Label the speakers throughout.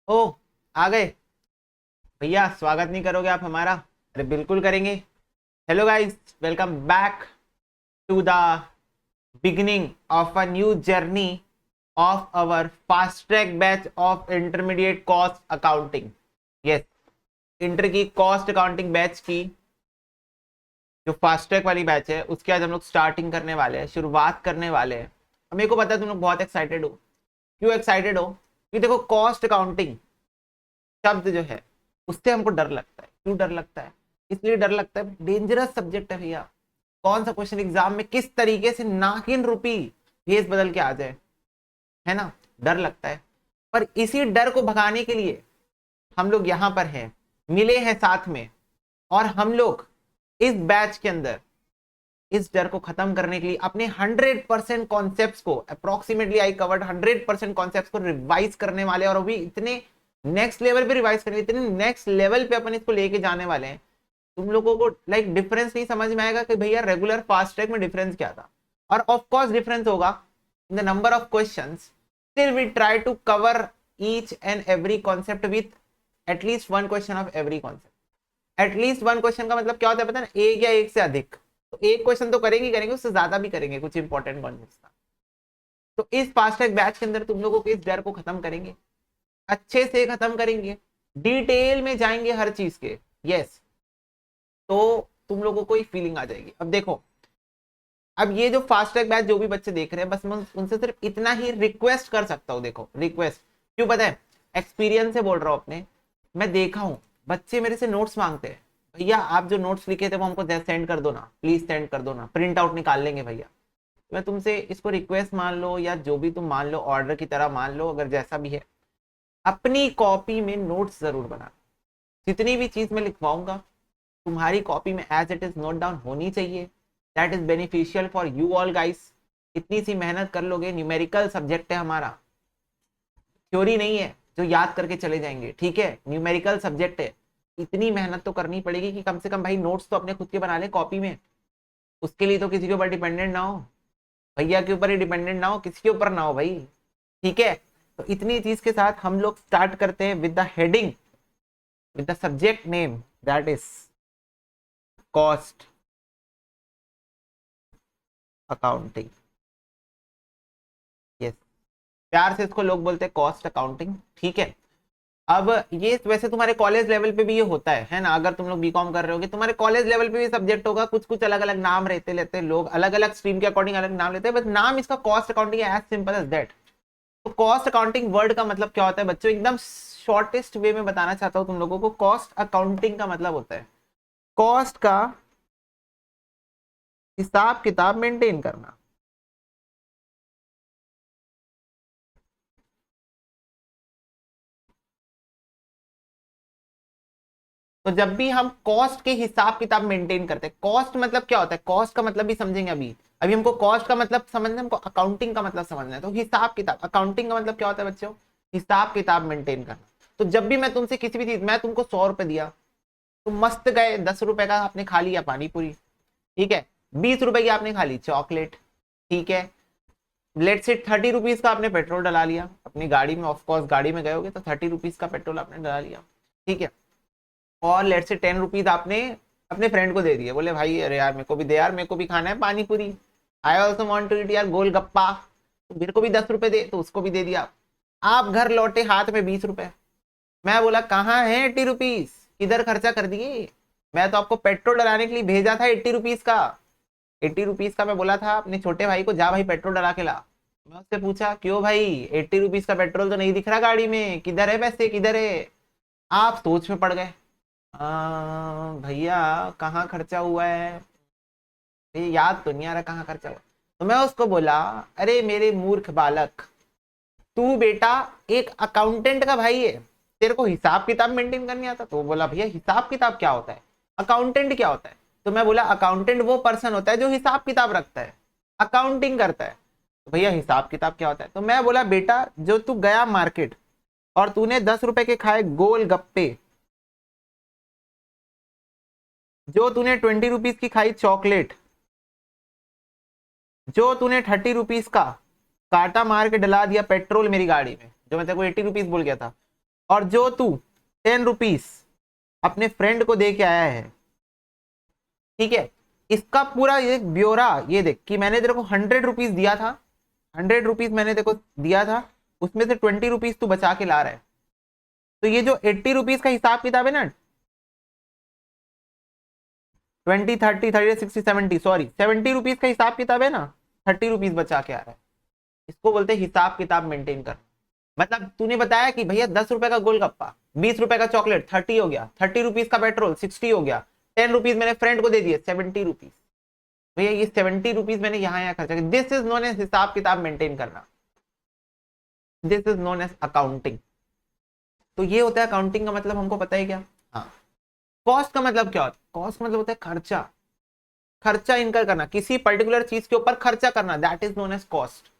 Speaker 1: ओ, आ गए भैया। स्वागत नहीं करोगे आप हमारा? अरे बिल्कुल करेंगे। Hello guys, welcome back to the beginning of a new journey of our fast track batch of intermediate cost accounting. Yes, inter की कॉस्ट अकाउंटिंग बैच की जो फास्ट ट्रैक वाली बैच है उसकी आज हम लोग स्टार्टिंग करने वाले हैं, शुरुआत करने वाले हैं। अब मेरे को पता है तुम लोग बहुत एक्साइटेड हो। क्यों एक्साइटेड हो? कि देखो, कॉस्ट अकाउंटिंग शब्द जो है उससे हमको डर लगता है। क्यों डर लगता है? इसलिए डर लगता है, डेंजरस सब्जेक्ट है भैया। कौन सा क्वेश्चन एग्जाम में किस तरीके से नागिन रूपी भेस बदल के आ जाए, है ना। डर लगता है, पर इसी डर को भगाने के लिए हम लोग यहां पर हैं, मिले हैं साथ में। और हम लोग इस बैच के अंदर इस डर को खत्म करने के लिए अपने 100% कॉन्सेप्ट्स को, अप्रोक्सीमेटली आई कवर्ड 100% कॉन्सेप्ट्स को रिवाइज करने वाले। और अभी इतने नेक्स्ट लेवल पे रिवाइज करेंगे, इतने नेक्स्ट लेवल पे अपन इसको लेके जाने वाले हैं, तुम लोगों को लाइक डिफरेंस नहीं समझ में आएगा कि भैया रेगुलर फास्ट ट्रैक में डिफरेंस क्या था। और ऑफ कोर्स डिफरेंस होगा in the number of questions. Still we try to cover each and every concept with at least one question of every concept. At least one question का मतलब क्या होता है पता है ना? एक या एक से अधिक। तो एक क्वेश्चन तो करेंगे करेंगे, उससे ज्यादा भी करेंगे कुछ इंपॉर्टेंट कॉन्सेप्ट का। तो इस फास्ट ट्रैक बैच के अंदर तुम लोगों के इस डर को खत्म करेंगे, अच्छे से खत्म करेंगे, डिटेल में जाएंगे हर चीज के। यस, तो तुम लोगों को एक फीलिंग आ जाएगी। अब देखो, अब ये जो फास्ट ट्रैक बैच जो भी बच्चे देख रहे हैं, बस मैं उनसे सिर्फ इतना ही रिक्वेस्ट कर सकता हूँ। देखो, रिक्वेस्ट क्यों पता है? एक्सपीरियंस से बोल रहा हूँ अपने। मैं देखा हूँ बच्चे मेरे से नोट्स मांगते हैं, भैया आप जो नोट्स लिखे थे वो हमको सेंड कर दो ना, प्लीज सेंड कर दो ना, प्रिंट आउट निकाल लेंगे भैया। मैं तुमसे इसको रिक्वेस्ट मान लो या जो भी तुम मान लो, ऑर्डर की तरह मान लो, अगर जैसा भी है, अपनी कॉपी में नोट्स जरूर बना। जितनी भी चीज मैं लिखवाऊंगा तुम्हारी कॉपी में as it is note down होनी चाहिए। That is beneficial for you all guys. इतनी सी मेहनत कर लोगे, न्यूमेरिकल सब्जेक्ट है हमारा, थ्योरी नहीं है जो याद करके चले जाएंगे, ठीक है, न्यूमेरिकल सब्जेक्ट है। इतनी मेहनत तो करनी पड़ेगी कि कम से कम भाई नोट्स तो अपने खुद के बना ले कॉपी में। उसके लिए तो किसी के ऊपर डिपेंडेंट ना हो, भैया के ऊपर ही डिपेंडेंट ना हो, किसी के ऊपर ना हो भाई, ठीक है। तो इतनी चीज के साथ हम लोग स्टार्ट करते हैं with the heading, with the subject name, that is cost accounting. Yes, प्यार से इसको लोग बोलते हैं कॉस्ट अकाउंटिंग, ठीक है। अब ये वैसे तुम्हारे कॉलेज लेवल पे भी ये होता है ना? अगर तुम लोग बीकॉम कर रहे होगे, तुम्हारे कॉलेज लेवल पे भी सब्जेक्ट होगा, कुछ कुछ अलग अलग नाम रहते लेते हैं लोग, अलग अलग स्ट्रीम के अकॉर्डिंग अलग नाम लेते हैं, बट नाम इसका कॉस्ट अकाउंटिंग है, एज सिंपल एज दैट। तो कॉस्ट अकाउंटिंग वर्ड का मतलब क्या होता है बच्चों? एकदम शॉर्टेस्ट वे में बताना चाहता हूँ तुम लोगों को। कॉस्ट अकाउंटिंग का मतलब होता है कॉस्ट का हिसाब किताब मेंटेन करना। तो जब भी हम कॉस्ट के हिसाब किताब मेंटेन करते हैं, कॉस्ट मतलब क्या होता है, कॉस्ट का मतलब भी समझेंगे अभी। अभी हमको कॉस्ट का मतलब समझना है, हमको अकाउंटिंग का मतलब समझना है। तो हिसाब किताब, अकाउंटिंग का मतलब क्या होता है बच्चों? हिसाब किताब मेंटेन करना। तो जब भी मैं तुमसे किसी भी चीज, मैं तुमको 100 रुपए दिया, तुम मस्त गए, 10 रुपए का आपने खा लिया पानी पूरी, ठीक है। 20 रुपए की आपने खा ली चॉकलेट, ठीक है। लेट से 30 रुपीज का आपने पेट्रोल डला लिया अपनी गाड़ी में, ऑफकोर्स गाड़ी में गए होगे तो 30 रुपीज का पेट्रोल आपने डला लिया, ठीक है। और लेट से 10 रुपीज आपने अपने फ्रेंड को दे दिए, बोले भाई अरे यार मेरे को भी दे यार, मेरे को भी खाना है pani puri, I also want to eat यार गोलगप्पा, तो मेरे को भी 10 रुपए दे, तो उसको भी दे दिया। आप घर लौटे हाथ में 20 रुपए। मैं बोला कहाँ है 80 रुपीज, किधर खर्चा कर दिए? मैं तो आपको पेट्रोल डलाने के लिए भेजा था 80 रुपीज का। 80 रुपीज का मैं बोला था अपने छोटे भाई को, जा भाई पेट्रोल डला के ला। मैं उससे पूछा क्यों भाई, 80 रुपीज का पेट्रोल तो नहीं दिख रहा गाड़ी में, किधर है पैसे, किधर है? आप सोच में पड़ गए। भैया कहाँ खर्चा हुआ है, ये याद तो नहीं आ रहा कहाँ खर्चा हुआ। तो मैं उसको बोला, अरे मेरे मूर्ख बालक, तू बेटा एक अकाउंटेंट का भाई है, तेरे को हिसाब किताब मेंटेन करनी आता? तो वो बोला भैया हिसाब किताब क्या होता है, अकाउंटेंट क्या होता है? तो मैं बोला अकाउंटेंट वो पर्सन होता है जो हिसाब किताब रखता है, अकाउंटिंग करता है। तो भैया हिसाब किताब क्या होता है? तो मैं बोला बेटा, जो तू गया मार्केट और तूने 10 रुपए के खाए गोल गप्पे, जो तूने 20 रुपीज की खाई चॉकलेट, जो तूने 30 रुपीज का काटा मार के डला दिया पेट्रोल मेरी गाड़ी में, जो मैं तेरे को 80 रुपीज बोल गया था, और जो तू 10 रुपीज अपने फ्रेंड को दे के आया है, ठीक है, इसका पूरा ये ब्यौरा ये देख कि मैंने तेरे को 100 रुपीज दिया था, 100 रुपीज मैंने तेरे को दिया था, उसमें से 20 रुपीज तू बचा के ला रहा है। तो ये जो 80 रुपीज का हिसाब किताब है ना, 20 30 30 60 70, सॉरी 70 रुपीज का हिसाब किताब है ना, 30 रुपीज बचा के आ रहा है। इसको बोलते हैं हिसाब किताब मेंटेन कर। मतलब तूने बताया कि भैया 10 रुपए का गोलगप्पा, 20 रुपए का चॉकलेट 30 हो गया, 30 रुपीज का पेट्रोल 60 हो गया, 10 रुपीज मैंने फ्रेंड को दे दिए 70 रुपीज। भैया ये 70 रुपीज मैंने यहाँ खर्चा किया। दिस इज नोन एज हिसाब किताब मेंटेन करना, this is known as accounting. तो ये होता है अकाउंटिंग का मतलब, हमको पता है क्या? हाँ। कॉस्ट का मतलब क्या होता है? कॉस्ट का मतलब होता है खर्चा, खर्चा इनकर करना, किसी पर्टिकुलर चीज के ऊपर खर्चा करना, that is known as cost.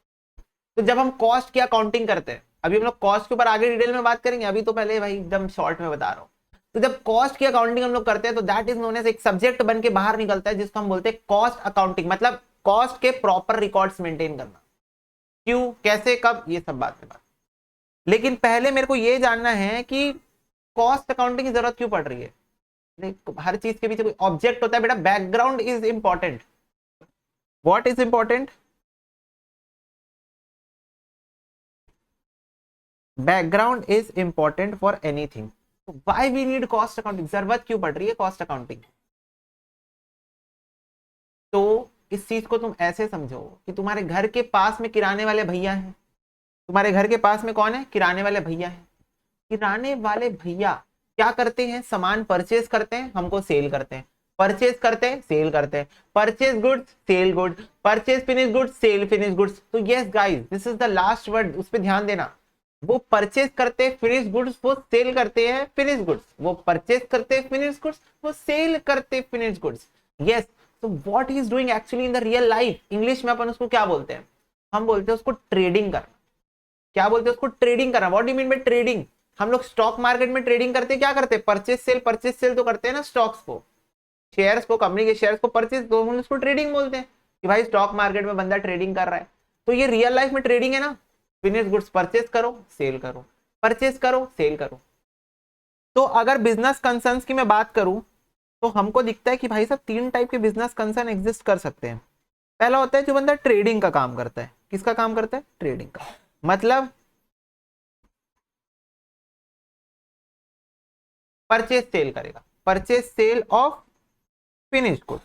Speaker 1: तो जब हम कॉस्ट की अकाउंटिंग करते हैं, अभी हम लोग कॉस्ट के ऊपर आगे डिटेल में बात करेंगे, अभी तो पहले भाई एकदम शॉर्ट में बता रहा हूँ। तो जब कॉस्ट की अकाउंटिंग हम लोग करते हैं तो दैट इज नोन एज एक सब्जेक्ट बन के बाहर निकलता है, जिसको हम बोलते हैं कॉस्ट अकाउंटिंग। मतलब कॉस्ट के प्रॉपर रिकॉर्ड्स मेंटेन करना। क्यों, कैसे, कब, ये सब बात है। लेकिन पहले मेरे को ये जानना है कि कॉस्ट अकाउंटिंग की जरूरत क्यों पड़ रही है। हर चीज के पीछे कोई ऑब्जेक्ट होता है बेटा, background is important. What is important? Background is important for anything. Why we need cost accounting, जरूरत क्यों पड़ रही है कॉस्ट अकाउंटिंग? तो इस चीज को तुम ऐसे समझो कि तुम्हारे घर के पास में किराने वाले भैया हैं, तुम्हारे घर के पास में कौन है? किराने वाले भैया हैं। किराने वाले भैया क्या करते हैं? सामान परचेज करते हैं, हमको सेल करते हैं, परचेज करते हैं, सेल करते हैं, purchase goods, sell good, purchase finish goods, sell finish goods. तो yes guys, this is the last word, उस पर ध्यान देना। वो परचेज करते हैं फिनिश गुड्स, वो सेल करते हैं फिनिश गुड्स, वो परचेज करते हैं फिनिश गुड्स, वो सेल करते हैं फिनिश गुड्स। यस, तो what he is doing actually in the real life, English में अपन उसको क्या बोलते हैं? हम बोलते हैं उसको ट्रेडिंग करना। क्या बोलते हैं उसको? ट्रेडिंग करना। What do you mean by trading? हम लोग स्टॉक मार्केट में ट्रेडिंग करते हैं, क्या करते हैं? परचेज सेल तो करते हैं ना, स्टॉक्स को, शेयर्स को, कंपनी के शेयर्स को परचेज, तो हम उसको ट्रेडिंग बोलते हैं कि भाई स्टॉक मार्केट में बंदा ट्रेडिंग कर रहा है। तो ये रियल लाइफ में ट्रेडिंग है ना, फिनिश गुड्स परचेज करो, सेल करो, परचेज करो, सेल करो। तो अगर बिजनेस कंसर्न्स की मैं बात करूं तो हमको दिखता है कि भाई साहब 3 टाइप के बिजनेस कंसर्न एग्जिस्ट कर सकते हैं। पहला होता है जो बंदा ट्रेडिंग का काम करता है। किसका काम करता है? ट्रेडिंग का। मतलब परचेज सेल करेगा, purchase sale of finish goods.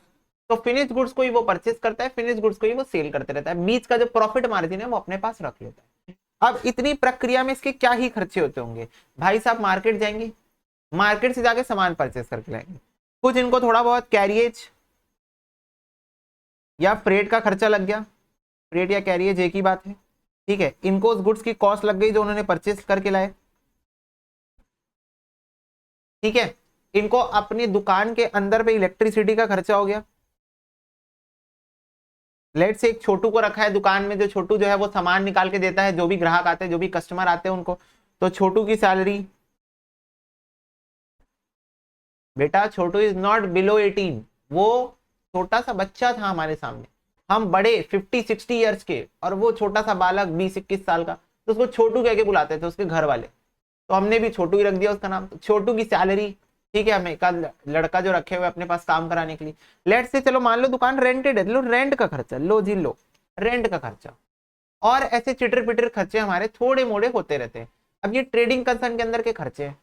Speaker 1: तो फिनिश गुड्स को ही वो परचेज करता है, फिनिश गुड्स को ही वो सेल करते रहता है। बीच का जो प्रॉफिट मार्जिन है वो अपने पास रख लेता है। अब इतनी प्रक्रिया में इसके क्या ही खर्चे होते होंगे। भाई साहब मार्केट जाएंगे, मार्केट से जाके सामान परचेज करके लाएंगे, कुछ इनको थोड़ा बहुत कैरियज या फ्रेट का खर्चा लग गया, फ्रेट या कैरियज एक ही बात है, ठीक है। इनको उस गुड्स की कॉस्ट लग गई जो उन्होंने परचेज करके लाए, ठीक है। इनको अपनी दुकान के अंदर पे इलेक्ट्रिसिटी का खर्चा हो गया। लेट से एक छोटू को रखा है दुकान में, जो छोटू जो है वो सामान निकाल के देता है, जो भी ग्राहक आते हैं, जो भी कस्टमर आते हैं उनको। तो छोटू की सैलरी, बेटा छोटू इज नॉट बिलो 18, वो छोटा सा बच्चा था हमारे सामने, हम बड़े 50-60 ईयर्स के और वो छोटा सा बालक 20-21 साल का, तो उसको छोटू कह के बुलाते थे उसके घर वाले। तो हमने भी छोटू ही रख दिया उसका नाम। तो छोटू की सैलरी, ठीक है, हमें एक लड़का जो रखे हुए अपने पास काम कराने के लिए। लेट से चलो मान लो दुकान रेंटेड है, लो रेंट का खर्चा, लो जी लो रेंट का खर्चा। और ऐसे चिटर पिटर खर्चे हमारे थोड़े मोड़े होते रहते हैं। अब ये ट्रेडिंग कंसर्न के अंदर के खर्चे हैं,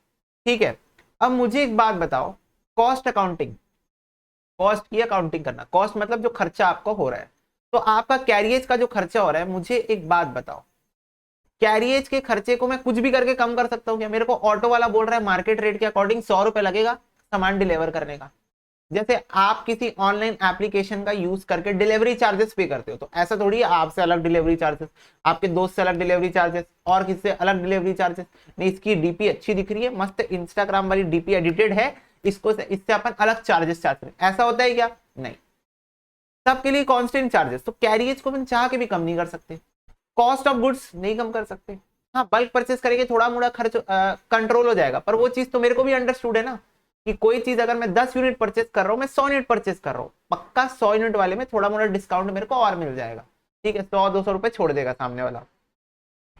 Speaker 1: ठीक है। अब मुझे एक बात बताओ, कॉस्ट अकाउंटिंग, कॉस्ट की अकाउंटिंग करना, कॉस्ट मतलब जो खर्चा आपको हो रहा है, तो आपका कैरियज का जो खर्चा हो रहा है, मुझे एक बात बताओ, कैरियज के खर्चे को मैं कुछ भी करके कम कर सकता हूँ क्या? मेरे को ऑटो वाला बोल रहा है मार्केट रेट के अकॉर्डिंग 100 रुपए लगेगा सामान डिलीवर करने का। जैसे आप किसी ऑनलाइन एप्लीकेशन का यूज करके डिलीवरी चार्जेस पे करते हो, तो ऐसा थोड़ी है आपसे अलग डिलीवरी चार्जेस, आपके दोस्त से अलग डिलीवरी चार्जेस, और किसी से अलग डिलीवरी चार्जेस। नहीं, इसकी डीपी अच्छी दिख रही है, मस्त इंस्टाग्राम वाली डीपी एडिटेड है, इसको इससे अपन अलग चार्जेस चार्ज करें, ऐसा होता है क्या? नहीं, सबके लिए कांस्टेंट चार्जेस। तो कैरियज को अपन चाह के भी कम नहीं कर सकते, कॉस्ट ऑफ गुड्स नहीं कम कर सकते। हाँ, बल्क परचेस करेंगे थोड़ा मोड़ा खर्च कंट्रोल हो जाएगा, पर वो चीज तो मेरे को भी अंडरस्टूड है ना कि कोई चीज अगर मैं 10 यूनिट परचेस कर रहा हूँ, मैं 100 यूनिट परचेस कर रहा हूँ, पक्का 100 यूनिट वाले में थोड़ा मोड़ा डिस्काउंट मेरे को और मिल जाएगा। ठीक है, 100-200 रुपए छोड़ देगा सामने वाला।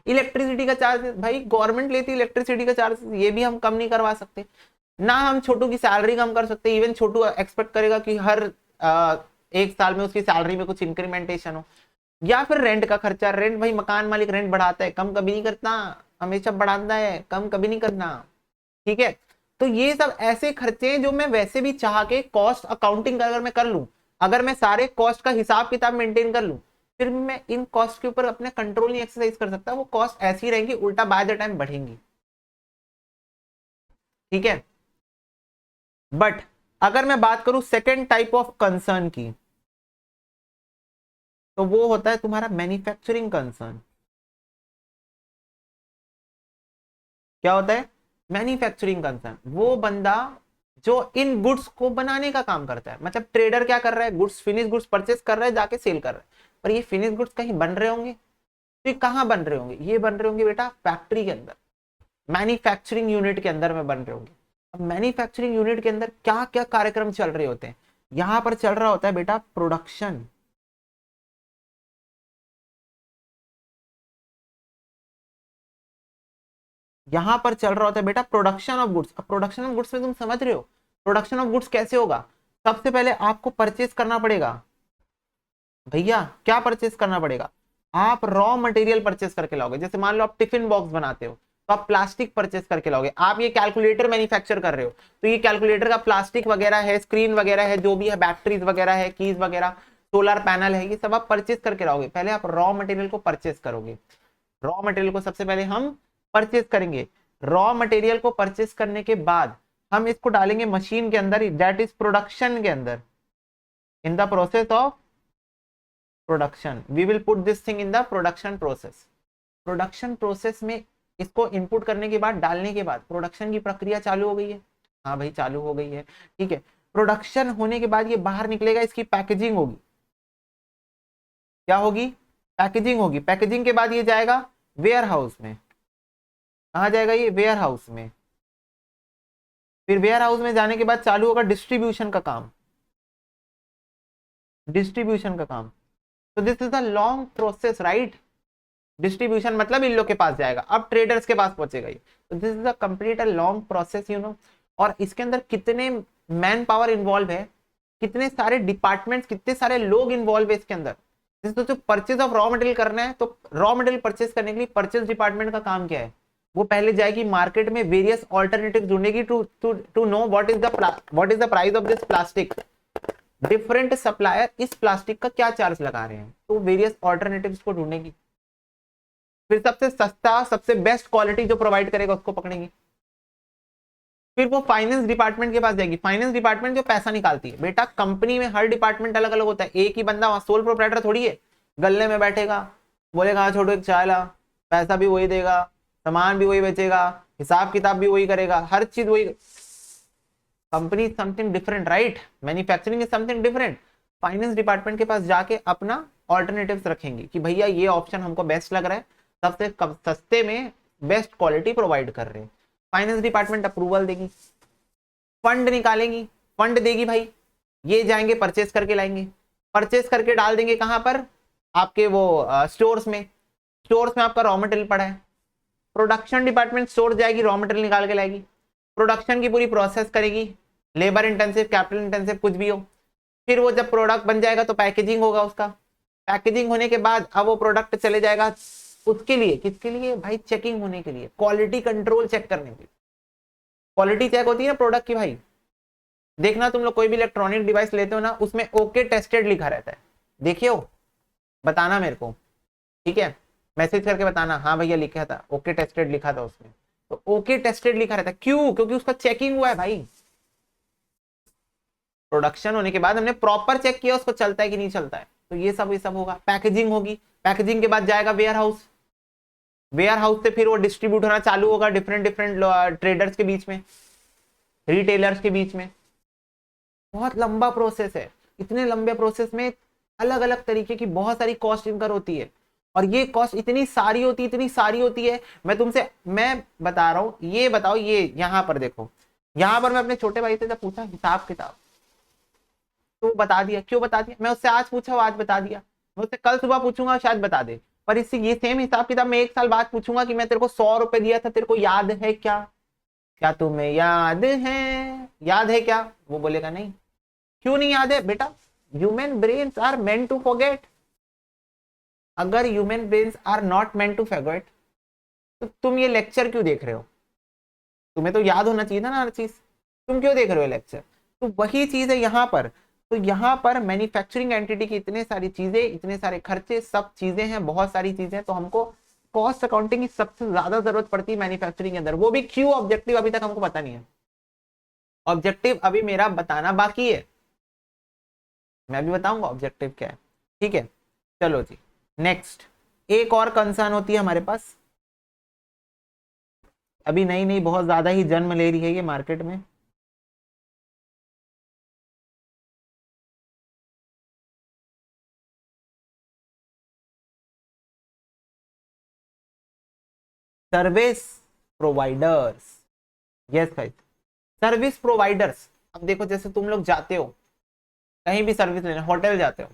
Speaker 1: इलेक्ट्रिसिटी का चार्ज भाई गवर्नमेंट लेती है, इलेक्ट्रिसिटी का चार्ज ये भी हम कम नहीं करवा सकते ना, हम छोटू की सैलरी कम कर सकते। इवन छोटू एक्सपेक्ट करेगा कि हर एक साल में उसकी सैलरी में कुछ इंक्रीमेंटेशन हो। या फिर रेंट का खर्चा, रेंट भाई मकान मालिक रेंट बढ़ाता है, कम कभी नहीं करता, हमेशा बढ़ाता है, कम कभी नहीं करना। ठीक है, तो ये सब ऐसे खर्चे हैं जो मैं वैसे भी चाह के कॉस्ट अकाउंटिंग अगर मैं कर लूं, अगर मैं सारे कॉस्ट का हिसाब किताब मेंटेन कर लूं, फिर मैं इन कॉस्ट के ऊपर अपने कंट्रोल नहीं एक्सरसाइज कर सकता। वो कॉस्ट ऐसी रहेंगी, उल्टा बाय द टाइम बढ़ेंगी। ठीक है, बट अगर मैं बात करूं सेकेंड टाइप ऑफ कंसर्न की, तो वो होता है तुम्हारा मैन्युफैक्चरिंग कंसर्न। क्या होता है मैन्युफैक्चरिंग कंसर्न? वो बंदा जो इन गुड्स को बनाने का काम करता है। मतलब ट्रेडर क्या कर रहा है, गुड्स, फिनिश गुड्स परचेस कर रहा है, जाके सेल कर रहा है, पर ये फिनिश गुड्स कहीं बन रहे होंगे, तो ये कहाँ बन रहे होंगे? ये बन रहे होंगे बेटा फैक्ट्री के अंदर, मैन्युफैक्चरिंग यूनिट के अंदर में बन रहे होंगे। अब मैन्युफैक्चरिंग यूनिट के अंदर क्या क्या कार्यक्रम चल रहे होते हैं? यहां पर चल रहा होता है बेटा प्रोडक्शन। यहां पर चल रहा होता है बेटा प्रोडक्शन ऑफ गुड्स। अब प्रोडक्शन ऑफ गुड्स में तुम समझ रहे हो प्रोडक्शन ऑफ गुड्स कैसे होगा? सबसे पहले आपको परचेस करना पड़ेगा भैया, क्या परचेस करना पड़ेगा? आप रॉ मटेरियल परचेस करके लाओगे। जैसे मान लो आप टिफिन बॉक्स बनाते हो, तो आप प्लास्टिक परचेस करके लाओगे। आप ये कैलकुलेटर मैन्युफैक्चर कर रहे हो, तो ये कैलकुलेटर का प्लास्टिक वगैरह है, स्क्रीन वगैरह है, जो भी है, बैटरीज वगैरह है, कीज वगैरह, सोलर पैनल है, ये सब आप परचेस करके लाओगे। पहले आप रॉ मटेरियल को परचेस करोगे। रॉ मटेरियल को सबसे पहले हम परचेस करेंगे। रॉ मटेरियल को परचेस करने के बाद हम इसको डालेंगे मशीन के अंदर, दैट इज प्रोडक्शन के अंदर। In the process of production we will put this thing in the production process. Production process में इसको इनपुट करने के बाद, डालने के बाद प्रोडक्शन की प्रक्रिया चालू हो गई है। हाँ भाई चालू हो गई है। ठीक है, प्रोडक्शन होने के बाद ये बाहर निकलेगा, इसकी पैकेजिंग होगी। क्या होगी? पैकेजिंग होगी। पैकेजिंग के बाद ये जाएगा वेयर हाउस में। कहाँ जाएगा ये? वेयर हाउस में। फिर वेयर हाउस में जाने के बाद चालू होगा डिस्ट्रीब्यूशन का काम। डिस्ट्रीब्यूशन का काम। तो this is the long process, right? Distribution मतलब इन लोग के पास जाएगा, अब ट्रेडर्स के पास पहुंचेगा ये। तो this is a complete a long process, you know. और इसके अंदर कितने मैन पावर इन्वॉल्व है, कितने सारे डिपार्टमेंट्स, कितने सारे लोग इन्वॉल्व है इसके अंदर। जैसे तो परचेज ऑफ रॉ मटेरियल करना है, तो रॉ मटेरियल परचेज करने के लिए परचेज डिपार्टमेंट का काम क्या है? वो पहले जाएगी मार्केट में, वेरियस ऑल्टरनेटिव ढूंढेगी to to to know what is the price of this plastic. Different supplier इस प्लास्टिक का क्या चार्ज लगा रहे हैं, तो वेरियस ऑल्टरनेटिव्स को ढूंढेगी। फिर सबसे सस्ता, सबसे बेस्ट क्वालिटी जो प्रोवाइड करेगा उसको पकड़ेंगे। फिर वो फाइनेंस डिपार्टमेंट के पास जाएगी। फाइनेंस डिपार्टमेंट जो पैसा निकालती है बेटा, कंपनी में हर डिपार्टमेंट अलग अलग होता है। एक ही बंदा वहां सोल प्रोप्राइटर थोड़ी है, गल्ले में बैठेगा, बोलेगा हाँ छोड़ो एक चाय ला, पैसा भी वही देगा, सामान भी वही बेचेगा, हिसाब किताब भी वही करेगा, हर चीज वही। Company is something different, right? Manufacturing is something different. Finance department के पास जाके अपना ऑल्टरनेटिव्स रखेंगे कि भैया ये ऑप्शन हमको बेस्ट लग रहा है, सबसे सस्ते में बेस्ट क्वालिटी प्रोवाइड कर रहे हैं। फाइनेंस डिपार्टमेंट अप्रूवल देगी, फंड निकालेंगी, फंड देगी भाई, ये जाएंगे परचेस करके लाएंगे, परचेस करके डाल देंगे कहां पर? आपके वो स्टोर्स में। स्टोर्स में आपका रॉ मटेरियल पड़ा है, प्रोडक्शन डिपार्टमेंट स्टोर जाएगी, रॉ मटेरियल निकाल के लाएगी, प्रोडक्शन की पूरी प्रोसेस करेगी, लेबर इंटेंसिव, कैपिटल इंटेंसिव, कुछ भी हो। फिर वो जब प्रोडक्ट बन जाएगा तो पैकेजिंग होगा उसका। पैकेजिंग होने के बाद अब वो प्रोडक्ट चले जाएगा उसके लिए, किसके लिए भाई? चेकिंग होने के लिए, क्वालिटी कंट्रोल चेक करने के लिए। क्वालिटी चेक होती है ना प्रोडक्ट की भाई। देखना तुम लोग कोई भी इलेक्ट्रॉनिक डिवाइस लेते हो ना, उसमें ओके टेस्टेड लिखा रहता है, देखिए हो, बताना मेरे को, ठीक है? मैसेज करके बताना हाँ भैया लिखा था, ओके टेस्टेड लिखा था उसमें। तो ओके टेस्टेड लिखा रहता है, क्यों? क्योंकि उसका चेकिंग हुआ है भाई। प्रोडक्शन होने के बाद हमने प्रॉपर चेक किया उसको चलता है कि नहीं चलता है। तो ये सब होगा। पैकेजिंग होगी, पैकेजिंग के बाद जाएगा वेयर हाउस। वेयर हाउस से फिर वो डिस्ट्रीब्यूट होना चालू होगा डिफरेंट डिफरेंट ट्रेडर्स के बीच में, रिटेलर्स के बीच में। बहुत लंबा प्रोसेस है। इतने लंबे प्रोसेस में अलग अलग तरीके की बहुत सारी कॉस्ट इनकर होती है, और ये कॉस्ट इतनी सारी होती है, इतनी सारी होती है। मैं बता रहा हूं, ये बताओ, ये यहां पर देखो, यहां पर मैं अपने छोटे भाई से जब पूछा हिसाब किताब, तो बता दिया। क्यों बता दिया? मैं उससे आज पूछा, वो आज बता दिया। मैं उससे कल सुबह पूछूंगा शायद बता दे, पर इससे ये सेम हिसाब किताब मैं 1 साल बाद पूछूंगा कि मैं तेरे को 100 रुपए दिया था, तेरे को याद है क्या? क्या तुम्हें याद है क्या? वो बोलेगा नहीं। क्यों नहीं याद है बेटा? Human brains are meant to forget. अगर human brains are not meant to forget तो तुम ये लेक्चर क्यों देख रहे हो? तुम्हें तो याद होना चाहिए था ना हर चीज, तुम क्यों देख रहे हो लेक्चर? तो वही चीज है यहाँ पर। तो यहाँ पर मैन्युफैक्चरिंग एंटिटी की इतने सारी चीजें, इतने सारे खर्चे, सब चीजें हैं, बहुत सारी चीजें, तो हमको कॉस्ट अकाउंटिंग की सबसे ज्यादा जरूरत पड़ती है मैन्युफैक्चरिंग के अंदर। वो भी क्यों ऑब्जेक्टिव अभी तक हमको पता नहीं है। ऑब्जेक्टिव अभी मेरा बताना बाकी है, मैं भी बताऊंगा ऑब्जेक्टिव क्या है। ठीक है, चलो जी नेक्स्ट। एक और कंसर्न होती है हमारे पास, अभी नई नई बहुत ज्यादा ही जन्म ले रही है ये मार्केट में। Service providers. Yes guys, service providers. अब देखो जैसे तुम लोग जाते हो कहीं भी सर्विस लेने, होटल जाते हो,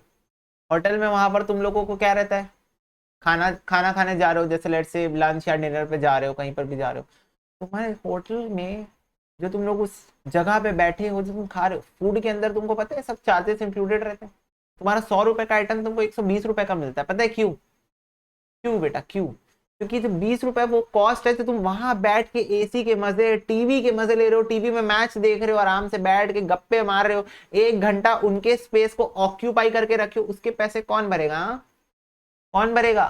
Speaker 1: होटल में वहां पर तुम लोगों को क्या रहता है, खाना खाना खाने जा रहे हो, जैसे लेट से लंच या डिनर पे जा रहे हो, कहीं पर भी जा रहे हो, तुम्हारे होटल में जो तुम लोग उस जगह पे बैठे हो, जो तुम खा रहे हो, फूड के अंदर तुमको पता है सब चार्जेस इंक्लूडेड रहते हैं। तुम्हारा 100 रुपए का आइटम तुमको 120 रुपए का मिलता है, पता है क्यों? क्यों बेटा क्यों? क्योंकि जो 20 रुपए वो कॉस्ट है, तो तुम वहां बैठ के एसी के मजे, टीवी के मजे ले रहे हो, टीवी में मैच देख रहे हो, आराम से बैठ के गप्पे मार रहे हो, 1 घंटा उनके स्पेस को ऑक्यूपाई करके रखे हो, उसके पैसे कौन भरेगा? हाँ? कौन भरेगा?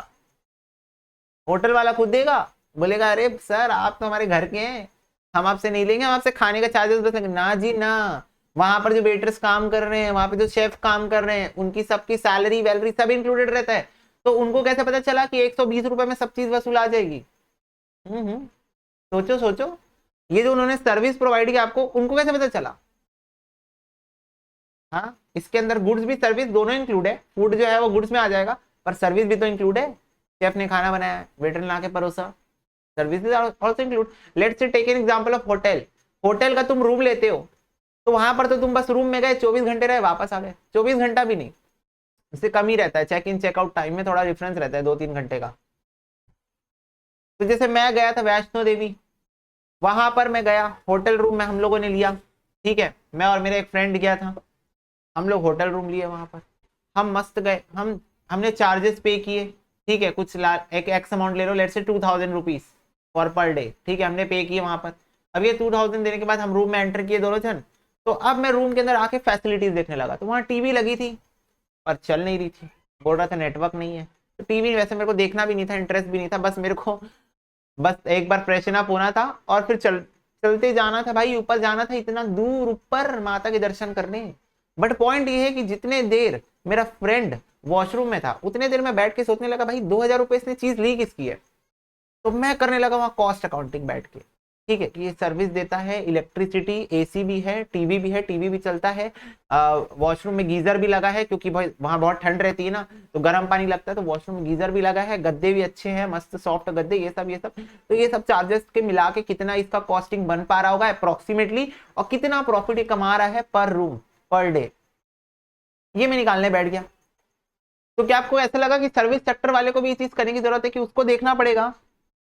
Speaker 1: होटल वाला खुद देगा, बोलेगा अरे सर आप तो हमारे घर के हैं, हम आपसे नहीं लेंगे, हम आपसे खाने का चार्जेस बस लेंगे। ना जी ना, वहां पर जो वेटर्स काम कर रहे हैं, वहां पे जो शेफ काम कर रहे हैं, उनकी सबकी सैलरी वैलरी सब इंक्लूडेड रहता है। तो उनको कैसे पता चला कि 120 रुपए में सब चीज वसूल आ जाएगी? सोचो सोचो, ये जो उन्होंने सर्विस प्रोवाइड की आपको, उनको कैसे पता चला? हाँ, इसके अंदर गुड्स भी सर्विस दोनों इंक्लूड है, फूड जो है वो गुड्स में आ जाएगा, पर सर्विस भी तो इंक्लूड है। शेफ ने खाना बनाया, वेटर ने ला के परोसा, services also include. Let's say take an example of hotel. Hotel का तुम रूम लेते हो, तो वहां पर तो तुम बस रूम में गए, 24 घंटे रहे, वापस आ गए। 24 घंटा भी नहीं, इससे कम ही रहता है, चेक इन चेकआउट टाइम में थोड़ा डिफरेंस रहता है 2-3 घंटे का। तो जैसे मैं गया था वैष्णो देवी, वहां पर मैं गया, होटल रूम में हम लोगों ने लिया, ठीक है, मैं और मेरा एक फ्रेंड गया था, हम लोग होटल रूम लिए वहां पर, हम मस्त गए, हमने चार्जेस पे किए, ठीक है, कुछ एक एक्स अमाउंट ले लो, लेट से 2000 रुपीज पर डे, ठीक है, हमने पे किए वहां पर। अब ये 2000 देने के बाद हम रूम में एंटर किए दोनों जन, तो अब मैं रूम के अंदर आके फैसिलिटीज देखने लगा, तो वहाँ टीवी लगी थी पर चल नहीं रही थी, बोल रहा था नेटवर्क नहीं है। तो टीवी वैसे मेरे को देखना भी नहीं था, इंटरेस्ट भी नहीं था, बस मेरे को बस एक बार फ्रेशन अप होना था और फिर चलते जाना था भाई, ऊपर जाना था, इतना दूर ऊपर माता के दर्शन करने। बट पॉइंट ये है कि जितने देर मेरा फ्रेंड वॉशरूम में था, उतने देर में बैठ के सोचने लगा भाई 2000 रुपए इसने चीज ली किसकी है। तो मैं करने लगा वहां कॉस्ट अकाउंटिंग बैठ के, ठीक है, कि ये सर्विस देता है, इलेक्ट्रिसिटी, एसी भी है, टीवी भी है, टीवी भी चलता है, वॉशरूम में गीजर भी लगा है, क्योंकि भाई वहां बहुत ठंड रहती है ना, तो गर्म पानी लगता है, तो वॉशरूम में गीजर भी लगा है, गद्दे भी अच्छे हैं, मस्त सॉफ्ट गद्दे, ये सब। तो ये सब चार्जेस के मिला के कितना इसका कॉस्टिंग बन पा रहा होगा अप्रोक्सीमेटली, और कितना प्रॉफिट ये कमा रहा है पर रूम पर डे, ये मैं निकालने बैठ गया। तो क्या आपको ऐसा लगा कि सर्विस सेक्टर वाले को भी ये चीज करने की जरूरत है, कि उसको देखना पड़ेगा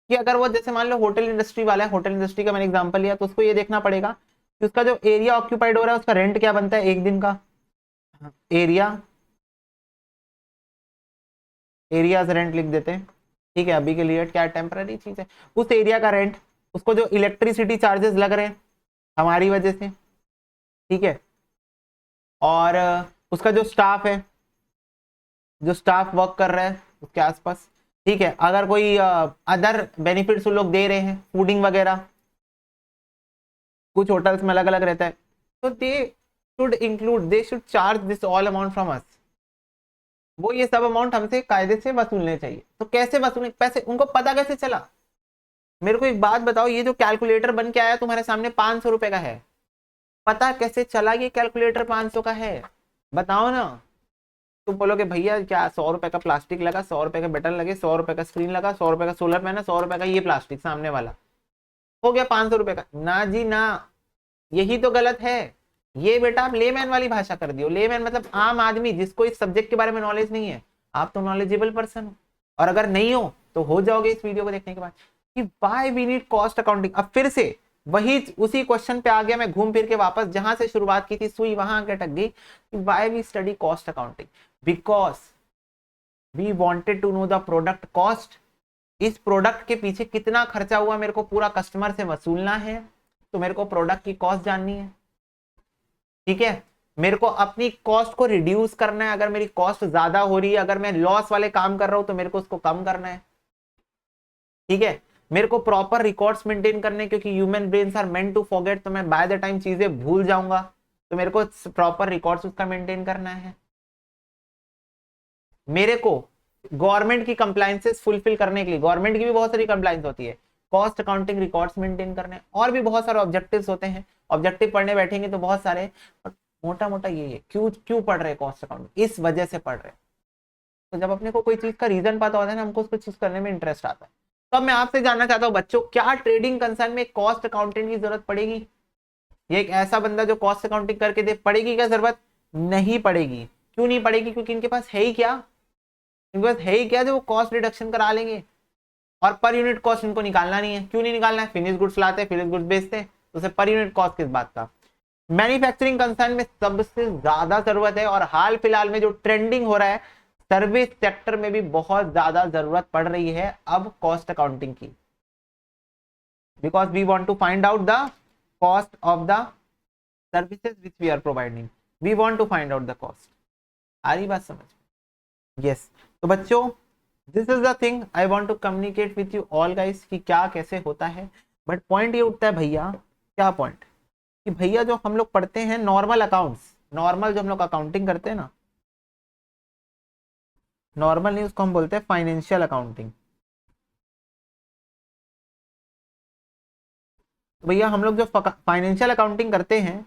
Speaker 1: कि अगर वो जैसे मान लो होटल इंडस्ट्री वाला है, होटल इंडस्ट्री का मैंने एग्जांपल लिया, तो उसको ये देखना पड़ेगा कि उसका जो एरिया ऑक्यूपाइड हो रहा है उसका रेंट क्या बनता है एक दिन का। एरिया, एरियाज रेंट लिख देते हैं, ठीक है, अभी के लिए क्या टेम्पररी चीज है, उस एरिया का रेंट, उसको जो इलेक्ट्रिसिटी चार्जेस लग रहे हैं हमारी वजह से, ठीक है, और उसका जो स्टाफ है, जो स्टाफ वर्क कर रहा है उसके आसपास, ठीक है, अगर कोई अदर बेनिफिट्स वो लोग दे रहे हैं, फूडिंग वगैरह, कुछ होटल्स में अलग अलग रहता है, तो they should charge this all amount from us. वो ये सब अमाउंट हमसे कायदे से वसूलने चाहिए। तो कैसे वसूलने पैसे, उनको पता कैसे चला? मेरे को एक बात बताओ, ये जो कैलकुलेटर बन के आया तुम्हारे सामने 500 रुपए का है, पता कैसे चला ये कैलकुलेटर 500 का है? बताओ ना। तुम बोलोगे भैया क्या 100 रुपए का प्लास्टिक लगा, 100 रुपए का बटन लगे, 100 रुपए का स्क्रीन लगा, 100 रुपए का सोलर पैनल, 100 रुपए का ये प्लास्टिक सामने वाला, हो गया 500 रुपए का? ना जी ना, यही तो गलत है। ये बेटा आप लेमैन वाली भाषा कर दियो, लेमैन मतलब आम आदमी जिसको इस सब्जेक्ट के बारे में नॉलेज नहीं है, आप तो नॉलेजेबल पर्सन हो, और अगर नहीं हो तो हो जाओगे इस वीडियो को देखने के बाद कि why we need cost accounting. अब फिर से वही उसी क्वेश्चन पे आ गया मैं, घूम फिर के वापस जहां से शुरुआत की थी सुई वहां आके अटक गई कि why we study cost accounting, because we wanted to know the product cost. इस प्रोडक्ट के पीछे कितना खर्चा हुआ मेरे को पूरा कस्टमर से वसूलना है, तो मेरे को प्रोडक्ट की कॉस्ट जाननी है। ठीक है, मेरे को अपनी कॉस्ट को रिड्यूस करना है, अगर मेरी कॉस्ट ज्यादा हो रही है, अगर मैं लॉस वाले काम कर रहा हूं तो मेरे को उसको कम करना है। ठीक है, मेरे को प्रॉपर रिकॉर्ड्स मेंटेन करने, क्योंकि human brains are meant to forget, तो मैं बाय द टाइम चीजें भूल जाऊंगा, तो मेरे को प्रॉपर रिकॉर्ड्स उसका मेंटेन करना है। मेरे को गवर्नमेंट की कंप्लायंसेस फुलफिल करने के लिए, गवर्नमेंट की भी बहुत सारी कंप्लायंस होती है, कॉस्ट अकाउंटिंग रिकॉर्ड्स मेंटेन करने, और भी बहुत सारे ऑब्जेक्टिव्स होते हैं। ऑब्जेक्टिव पढ़ने बैठेंगे तो बहुत सारे, मोटा मोटा ये है क्यों क्यों पढ़ रहे कॉस्ट अकाउंटिंग, इस वजह से पढ़ रहे। तो जब अपने को कोई चीज का रीजन पता होता है ना, हमको उसको चीज करने में इंटरेस्ट आता है। तो अब मैं आपसे जानना चाहता हूँ बच्चों, क्या ट्रेडिंग कंसर्न में कॉस्ट अकाउंटेंट की जरूरत पड़ेगी? ये एक ऐसा बंदा जो कॉस्ट अकाउंटिंग करके दे, पड़ेगी क्या जरूरत? नहीं पड़ेगी। क्यों नहीं पड़ेगी? क्योंकि इनके पास है ही क्या, इनके पास है ही क्या जो वो कॉस्ट रिडक्शन करा लेंगे, और पर यूनिट कॉस्ट इनको निकालना नहीं है। क्यों नहीं निकालना है? फिनिश गुड्स लाते हैं, फिनिश गुड्स बेचते हैं, तो उसे पर यूनिट कॉस्ट किस बात का। मैन्युफैक्चरिंग कंसर्न में सबसे ज्यादा जरूरत है, और हाल फिलहाल में जो ट्रेंडिंग हो रहा है, सर्विस सेक्टर में भी बहुत ज्यादा जरूरत पड़ रही है अब कॉस्ट अकाउंटिंग की, because we want to find out the cost of the services which we are providing, we want to find out the cost. आ रही बात समझ में? यस। तो बच्चों, this is the thing I want to communicate with you all guys कि क्या कैसे होता है। बट पॉइंट ये उठता है भैया, क्या पॉइंट, कि भैया जो हम लोग पढ़ते हैं नॉर्मल अकाउंट्स, नॉर्मल जो हम लोग अकाउंटिंग करते हैं ना, नॉर्मल नहीं, उसको हम बोलते हैं फाइनेंशियल अकाउंटिंग। तो भैया हम लोग जो फाइनेंशियल अकाउंटिंग करते हैं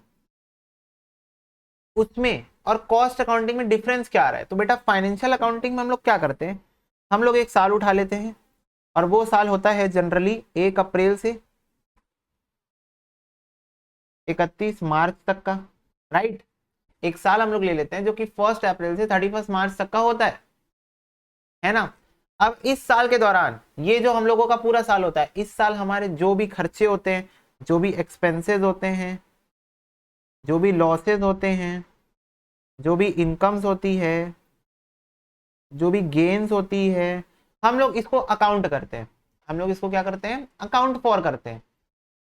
Speaker 1: उसमें और कॉस्ट अकाउंटिंग में डिफरेंस क्या आ रहा है? तो बेटा फाइनेंशियल अकाउंटिंग में हम लोग क्या करते हैं, हम लोग एक साल उठा लेते हैं, और वो साल होता है जनरली 1 अप्रैल से 31 मार्च तक का, राइट। एक साल हम लोग ले लेते हैं जो कि 1 अप्रैल से 31 मार्च तक का होता है ना। अब इस साल के दौरान ये जो हम लोगों का पूरा साल होता है, इस साल हमारे जो भी खर्चे होते हैं, जो भी एक्सपेंसेस होते हैं, जो भी लॉसेस होते हैं, जो भी इनकम्स होती है, जो भी गेन्स होती है, हम लोग इसको अकाउंट करते हैं। हम लोग इसको क्या करते हैं? अकाउंट फॉर करते हैं।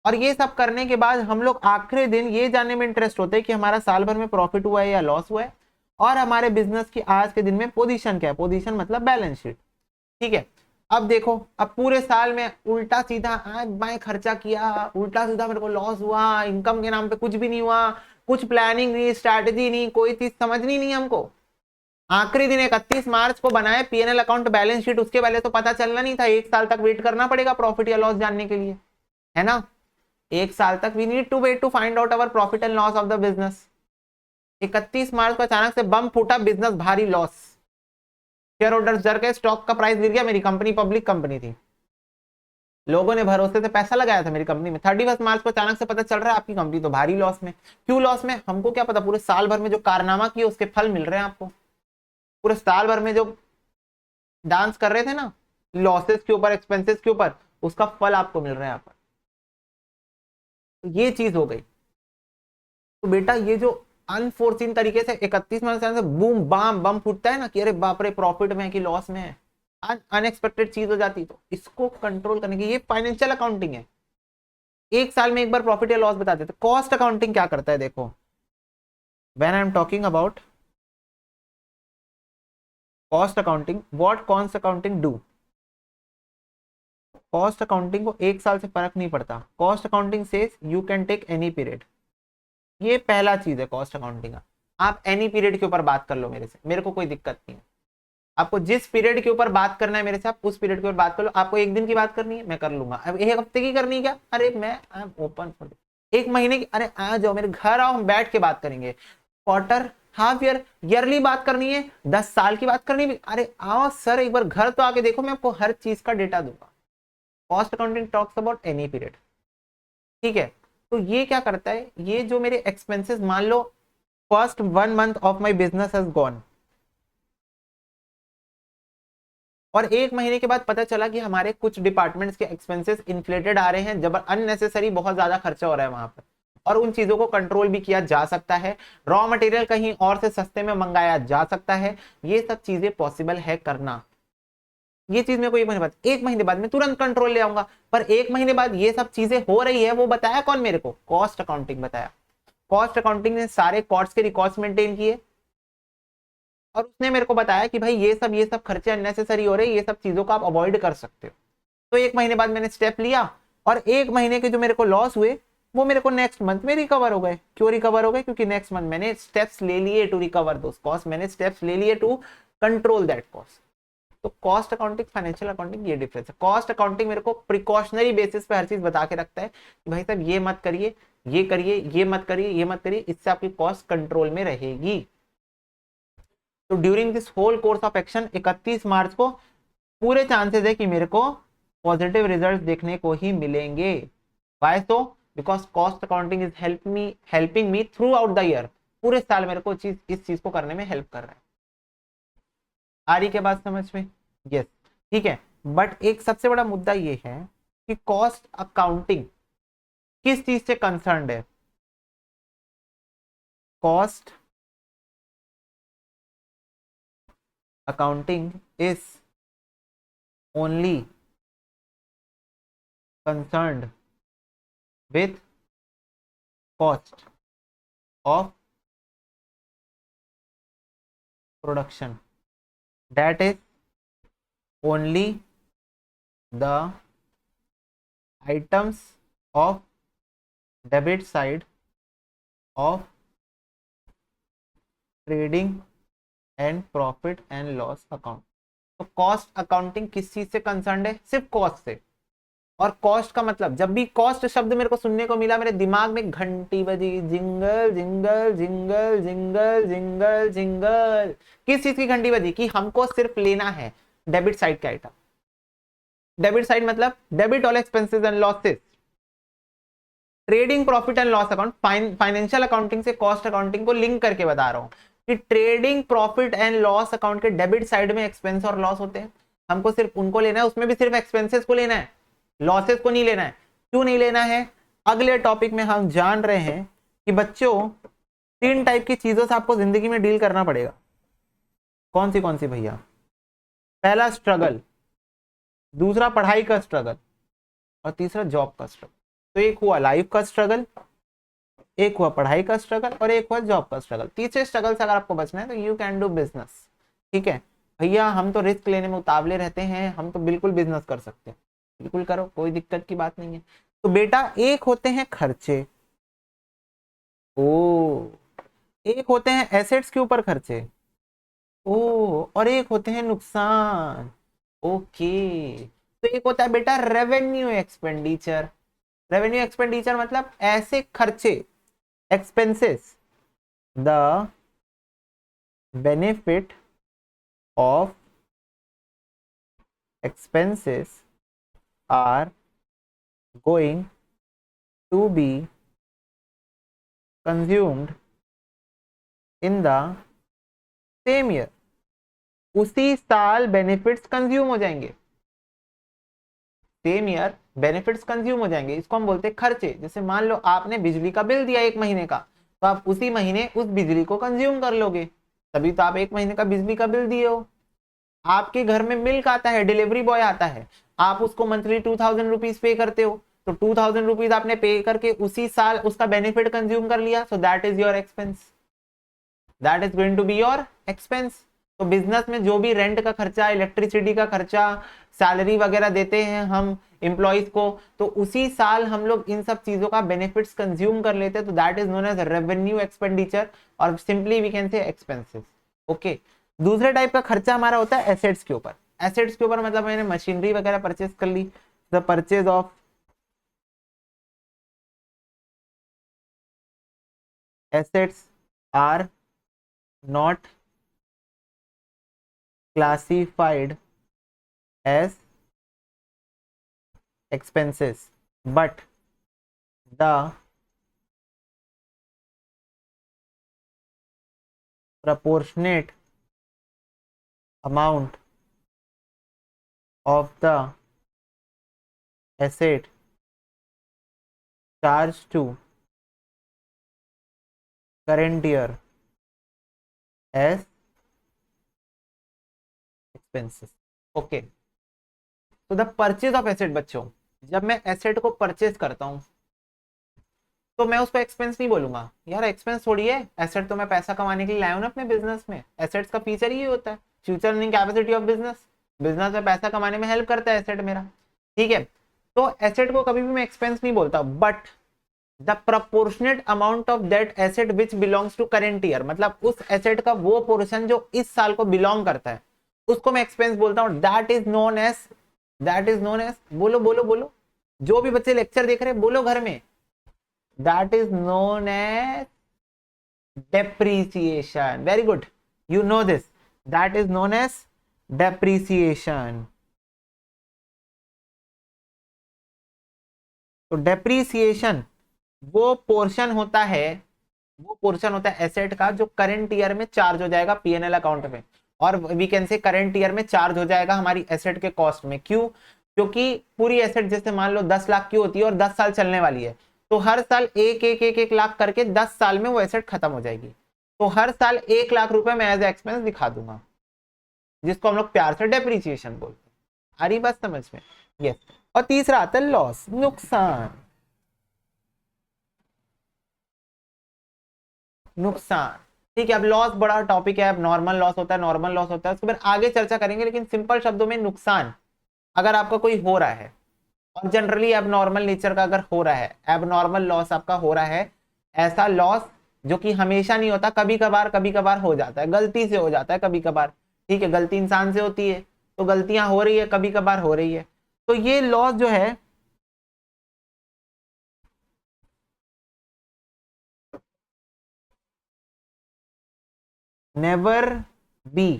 Speaker 1: और ये सब करने के बाद हम लोग आखिरी दिन ये जानने में इंटरेस्ट होते हैं कि हमारा साल भर में प्रॉफिट हुआ है या लॉस हुआ है, और हमारे बिजनेस की आज के दिन में पोजीशन क्या है। पोजीशन मतलब बैलेंस शीट। ठीक है, अब देखो, अब पूरे साल में उल्टा सीधा मैं खर्चा किया, उल्टा सीधा मेरे को लॉस हुआ, इनकम के नाम पे कुछ भी नहीं हुआ, कुछ प्लानिंग नहीं, स्ट्रैटेजी नहीं, कोई चीज समझनी नहीं हमको। आखिरी दिन 31 मार्च को बनाए पीएनएल अकाउंट बैलेंस शीट, उसके पहले तो पता चलना नहीं था, 1 साल तक वेट करना पड़ेगा प्रॉफिट या लॉस जानने के लिए, है ना। 1 साल तक we need to wait to find out our profit and loss of the business. 31 March को अचानक से बम फूटा, बिजनेस भारी लॉस, शेयर होल्डर्स डर गए, स्टॉक का प्राइस गिर गया, मेरी कंपनी पब्लिक कंपनी थी, लोगों ने भरोसे से पैसा लगाया था मेरी कंपनी में। 31 मार्च को अचानक से पता चल रहा है आपकी कंपनी तो भारी लॉस में। क्यों लॉस में? हमको क्या पता, पूरे साल भर में जो कारनामा किए उसके फल मिल रहे हैं आपको। पूरे साल भर में जो डांस कर रहे थे ना, लॉसेस के ऊपर, एक्सपेंसेस के ऊपर, उसका फल आपको मिल रहा है यहाँ पर। तो ये चीज हो गई। तो बेटा ये जो अनफोर्सीन तरीके से 31 मार्च से बूम बाम बम फूटता है ना कि अरे बाप रे प्रॉफिट में है कि लॉस में है, अनएक्सपेक्टेड चीज हो जाती, तो इसको कंट्रोल करने की ये फाइनेंशियल अकाउंटिंग है। 1 साल में एक बार प्रॉफिट या लॉस बता देते। कॉस्ट अकाउंटिंग क्या करता है देखो, when I am talking about cost accounting, what cost accounting do, cost accounting को 1 साल से फर्क नहीं पड़ता। Cost accounting says you can take any period. ये पहला चीज है कॉस्ट अकाउंटिंग का, आप एनी पीरियड के ऊपर बात कर लो मेरे से, मेरे को कोई दिक्कत नहीं है। आपको जिस पीरियड के ऊपर बात करना है मेरे से, आप उस पीरियड के ऊपर बात कर लो। आपको 1 दिन की बात करनी है, मैं कर लूंगा। अब 1 हफ्ते की करनी है क्या, अरे मैं आई एम ओपन फॉर 1 महीने की, अरे आ जाओ मेरे घर आओ, हम बैठ के बात करेंगे। क्वार्टर, हाफ ईयर, ईयरली बात करनी है, 10 साल की बात करनी है, अरे आओ सर एक बार घर तो आके देखो, मैं आपको हर चीज का डेटा दूंगा। Cost accounting talks about any period. ठीक है, तो ये क्या करता है, ये जो मेरे एक्सपेंसेस, मान लो first 1 month of my business has gone, और 1 महीने के बाद पता चला कि हमारे कुछ डिपार्टमेंट्स के एक्सपेंसेस इन्फ्लेटेड आ रहे हैं, जबर अननेसेसरी बहुत ज्यादा खर्चा हो रहा है वहां पर, और उन चीजों को कंट्रोल भी किया जा सकता है। रॉ मटेरियल कहीं और से सस्ते में मंगाया जा सकता है। ये सब चीजें पॉसिबल है करना। ये चीज मेरे को 1 महीने बाद, 1 महीने बाद मैं तुरंत कंट्रोल ले आऊंगा, पर 1 महीने बाद ये सब चीजें हो रही है, वो बताया कौन मेरे को? कॉस्ट अकाउंटिंग बताया। कॉस्ट अकाउंटिंग ने सारे कॉस्ट के रिकॉर्ड्स मेंटेन किए, और उसने मेरे को बताया कि भाई ये सब खर्चे अननेसेसरी हो रहे हैं, ये सब चीजों को आप अवॉइड कर सकते हो। तो 1 महीने बाद मैंने स्टेप लिया, और 1 महीने के जो मेरे को लॉस हुए वो मेरे को नेक्स्ट मंथ में रिकवर हो गए। क्यों रिकवर हो गए? क्योंकि नेक्स्ट मंथ मैंने स्टेप्स ले लिए टू रिकवर दोस कॉस्ट, मैंने स्टेप्स ले लिए टू कंट्रोल दैट कॉस्ट। तो कॉस्ट अकाउंटिंग, फाइनेंशियल अकाउंटिंग, ये डिफरेंस है। कॉस्ट अकाउंटिंग मेरे को प्रिकॉशनरी बेसिस पे हर चीज बता के रखता है कि भाई साहब ये मत करिए, ये करिए, ये मत करिए, ये मत करिए, इससे आपकी कॉस्ट कंट्रोल में रहेगी। तो during this whole course of action 31 March को पूरे चांसेस है कि मेरे को पॉजिटिव रिजल्ट देखने को ही मिलेंगे। Why so? Because cost accounting is helping me throughout the year. पूरे साल मेरे को इस चीज को करने में हेल्प कर रहा है। आ रही के बात समझ में? यस, ठीक है। बट एक सबसे बड़ा मुद्दा ये है कि कॉस्ट अकाउंटिंग किस चीज से कंसर्न्ड है? Cost accounting is only concerned with cost of production, that is only the items of debit side of trading and profit and loss account। तो कॉस्ट अकाउंटिंग किस चीज से कंसर्न है? सिर्फ कॉस्ट से। और कॉस्ट का मतलब, जब भी कॉस्ट शब्द मेरे को सुनने को मिला, मेरे दिमाग में घंटी बजी, jingle jingle jingle jingle jingle jingle. किस चीज की घंटी बजी? कि हमको सिर्फ लेना है डेबिट साइड का आइटम। डेबिट साइड मतलब debit all expenses and losses, trading profit and loss account. Financial accounting से कॉस्ट अकाउंटिंग को लिंक करके बता रहा हूं कि trading profit and loss account के डेबिट साइड में एक्सपेंस और लॉस होते हैं, हमको सिर्फ उनको लेना है, उसमें भी सिर्फ एक्सपेंसेस को लेना है, लॉसेस को नहीं लेना है। क्यों नहीं लेना है? अगले टॉपिक में हम जान रहे हैं कि बच्चों 3 टाइप की चीजों से आपको जिंदगी में डील करना पड़ेगा। कौन सी भैया? पहला स्ट्रगल, दूसरा पढ़ाई का स्ट्रगल, और तीसरा जॉब का स्ट्रगल। तो एक हुआ लाइफ का स्ट्रगल, एक हुआ पढ़ाई का स्ट्रगल, और एक हुआ जॉब का स्ट्रगल। तीसरे स्ट्रगल से अगर आपको बचना है तो यू कैन डू बिजनेस। ठीक है भैया, हम तो रिस्क लेने में उतावले रहते हैं, हम तो बिल्कुल बिजनेस कर सकते हैं। बिल्कुल करो, कोई दिक्कत की बात नहीं है। तो बेटा, एक होते हैं खर्चे, ओ, एक होते हैं एसेट्स के ऊपर खर्चे, ओ, और एक होते हैं नुकसान, ओके। तो एक होता है बेटा रेवेन्यू एक्सपेंडिचर। रेवेन्यू एक्सपेंडिचर मतलब ऐसे खर्चे, expenses, the benefit of expenses are going to be consumed in the same year। उसी साल बेनिफिट्स कंज्यूम हो जाएंगे, सेम ईयर बेनिफिट्स कंज्यूम हो जाएंगे। इसको हम बोलते हैं खर्चे। जैसे मान लो आपने बिजली का बिल दिया 1 महीने का, तो आप उसी महीने उस बिजली को कंज्यूम कर लोगे, तभी तो आप 1 महीने का बिजली का बिल दिए हो। आपके घर में मिल्क आता है, डिलीवरी बॉय आता है, आप उसको मंथली 2000 रुपीज पे करते हो, तो 2000 रुपीज आपने पे करके उसी साल उसका बेनिफिट कंज्यूम कर लिया, so that is your expense, that is going to be your expense. तो बिजनेस में जो भी रेंट का खर्चा, इलेक्ट्रिसिटी का खर्चा, सैलरी वगैरह देते हैं हम एम्प्लॉइज को, तो उसी साल हम लोग इन सब चीजों का बेनिफिट्स कंज्यूम कर लेते हैं, तो that is known as revenue expenditure, और simply we can say expenses. Okay. दूसरे टाइप का खर्चा हमारा होता है एसेट्स के ऊपर। एसेट्स के ऊपर मतलब मैंने मशीनरी वगैरह परचेज कर ली, the purchase of assets are not classified as expenses, but the proportionate amount of the asset charged to current year as expenses. Okay, तो द परचेज ऑफ एसेट बच्चों, जब मैं एसेट को परचेज करता हूं तो मैं उसको एक्सपेंस नहीं बोलूंगा यार, एक्सपेंस थोड़ी है, एसेट तो मैं पैसा कमाने के लिए लाया हूं ना अपने बिजनेस में। एसेट्स का फीचर ही होता है future earning capacity of business, business में पैसा कमाने में हेल्प करता है एसेट मेरा, ठीक है। तो एसेट को कभी भी मैं एक्सपेंस नहीं बोलता, but the proportionate amount of that asset which belongs to current year, मतलब उस एसेट का वो पोर्शन जो इस साल को बिलोंग करता है उसको मैं एक्सपेंस बोलता हूं। दैट इज नोन एज बोलो बोलो बोलो, जो भी बच्चे लेक्चर देख रहे हैं बोलो घर में, that is known as depreciation. Very good, you know this, that is known as depreciation. तो डेप्रीसिएशन वो पोर्शन होता है, वो पोर्शन होता है एसेट का जो करंट ईयर में चार्ज हो जाएगा पीएनएल अकाउंट में, और we can say current year में चार्ज हो जाएगा हमारी एसेट के कॉस्ट में। क्यों? क्योंकि पूरी एसेट जैसे मान लो 10 लाख की होती है और 10 साल चलने वाली है, तो हर साल एक लाख करके 10 साल में वो एसेट खत्म हो जाएगी, तो हर साल 1 लाख रुपए मैं एज एक्सपेंस दिखा दूंगा, जिसको हम लोग प्यार से डेप्रीसिएशन बोलते हैं। आ रही बात समझ में? यस। और तीसरा आता है लॉस, नुकसान। नुकसान, ठीक है। अब लॉस बड़ा टॉपिक है, अब नॉर्मल लॉस होता है, नॉर्मल लॉस होता है, उसके बाद आगे चर्चा करेंगे, लेकिन सिंपल शब्दों में नुकसान अगर आपका कोई हो रहा है, और जनरली एब नॉर्मल नेचर का अगर हो रहा है, एब नॉर्मल लॉस आपका हो रहा है, ऐसा लॉस जो कि हमेशा नहीं होता, कभी कभार हो जाता है, गलती से हो जाता है कभी कभार, ठीक है, गलती इंसान से होती है, तो गलतियां हो रही है, कभी कभार हो रही है, तो ये लॉस जो है never be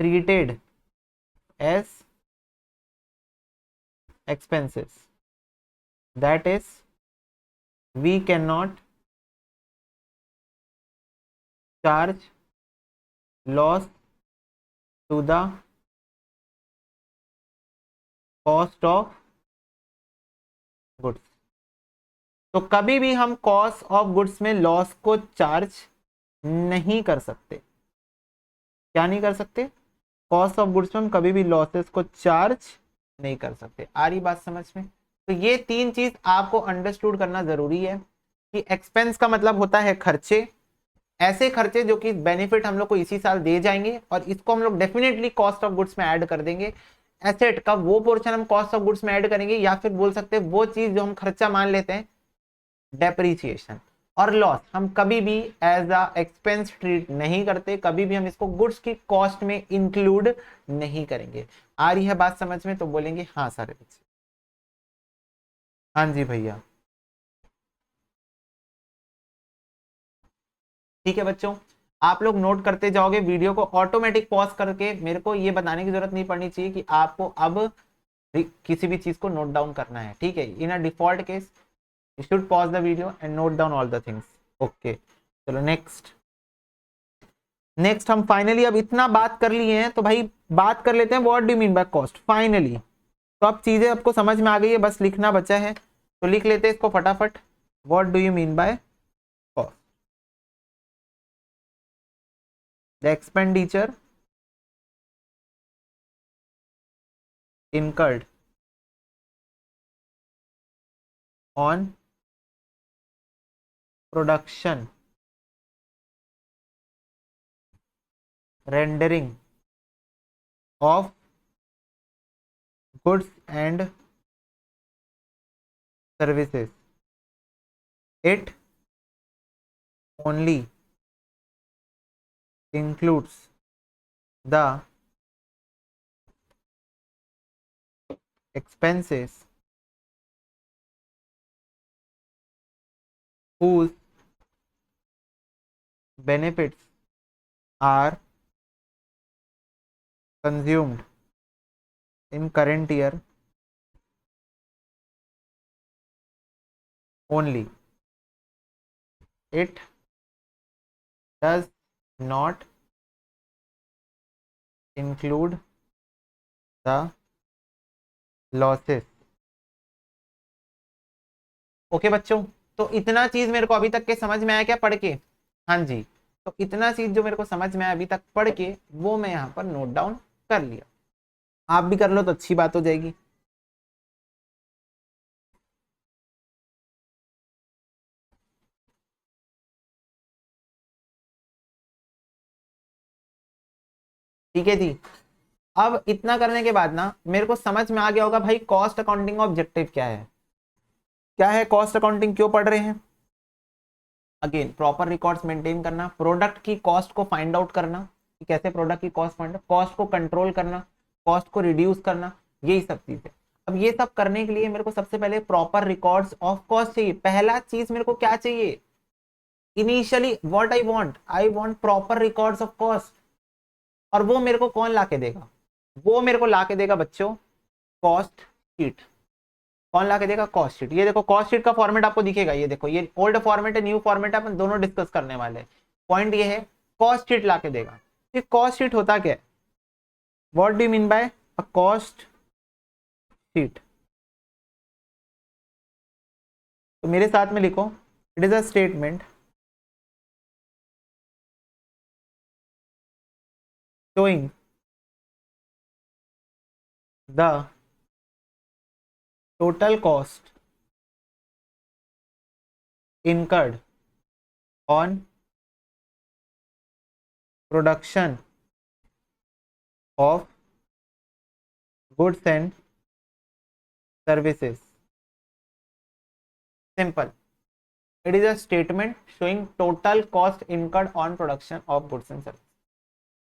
Speaker 1: treated as expenses, that is we cannot charge loss to the cost of goods। तो कभी भी हम कॉस्ट ऑफ गुड्स में लॉस को चार्ज नहीं कर सकते। क्या नहीं कर सकते? कॉस्ट ऑफ गुड्स में हम कभी भी लॉसेस को चार्ज नहीं कर सकते। आ रही बात समझ में? तो ये तीन चीज आपको अंडरस्टूड करना जरूरी है कि एक्सपेंस का मतलब होता है खर्चे, ऐसे खर्चे जो कि बेनिफिट हम लोग को इसी साल दे जाएंगे और इसको हम लोग डेफिनेटली कॉस्ट ऑफ गुड्स में ऐड कर देंगे। एसेट का वो पोर्शन हम कॉस्ट ऑफ गुड्स में ऐड करेंगे, या फिर बोल सकते हैं वो चीज जो हम खर्चा मान लेते हैं डेप्रीसिएशन। और लॉस हम कभी भी एज अ एक्सपेंस ट्रीट नहीं करते, कभी भी हम इसको गुड्स की कॉस्ट में इंक्लूड नहीं करेंगे। आ रही है बात समझ में? तो बोलेंगे हाँ सारे बच्चे। हाँ जी भैया, ठीक है बच्चों, आप लोग नोट करते जाओगे, वीडियो को ऑटोमेटिक पॉज करके, मेरे को ये बताने की जरूरत नहीं पड़नी चाहिए कि आपको अब किसी भी चीज को नोट डाउन करना है, ठीक है। In a default case you should pause the video and note down all the things. Okay, चलो नेक्स्ट। नेक्स्ट हम फाइनली अब इतना बात कर लिए हैं तो भाई बात कर लेते हैं what do mean by cost finally. तो अब चीजें आपको समझ में आ गई है, बस लिखना बचा है, तो लिख लेते हैं इसको फटाफट। What do you mean by cost? The expenditure incurred on production, rendering of goods and services, it only includes the expenses whose benefits are consumed in current year only. It does not include the losses. Okay बच्चों, तो इतना चीज मेरे को अभी तक के समझ में आया क्या पढ़ के? हाँ जी। तो इतना चीज जो मेरे को समझ में आया अभी तक पढ़ के, वो मैं यहाँ पर नोट डाउन कर लिया। आप भी कर लो तो अच्छी बात हो जाएगी। ठीक है जी। अब इतना करने के बाद ना मेरे को समझ में आ गया होगा भाई कॉस्ट अकाउंटिंग का ऑब्जेक्टिव क्या है। क्या है कॉस्ट अकाउंटिंग, क्यों पढ़ रहे हैं? अगेन प्रॉपर रिकॉर्ड्स मेंटेन करना, प्रोडक्ट की कॉस्ट को फाइंड आउट करना कि कैसे प्रोडक्ट की कॉस्ट फाइंड, कॉस्ट को कंट्रोल करना, कॉस्ट को रिड्यूस करना, यही सब चीजें। अब ये सब करने के लिए मेरे को सबसे पहले प्रॉपर रिकॉर्ड्स ऑफ कॉस्ट चाहिए। पहला चीज मेरे को क्या चाहिए? Initially what I want proper records of cost. और वो मेरे को कौन ला के देगा? वो मेरे को ला के देगा बच्चों कॉस्ट शीट। कौन ला के देगा? Cost sheet. ये देखो कॉस्ट शीट का फॉर्मेट आपको दिखेगा, ये देखो ये ओल्ड फॉर्मेट है, न्यू फॉर्मेट है, अपन दोनों डिस्कस करने वाले हैं। पॉइंट ये है कॉस्ट शीट ला के देगा। ये कॉस्ट शीट होता क्या है? What do you mean by a cost sheet? तो मेरे साथ में लिखो, it is a statement showing the total cost incurred on production of goods and services. Simple. It is a statement showing total cost incurred on production of goods and services.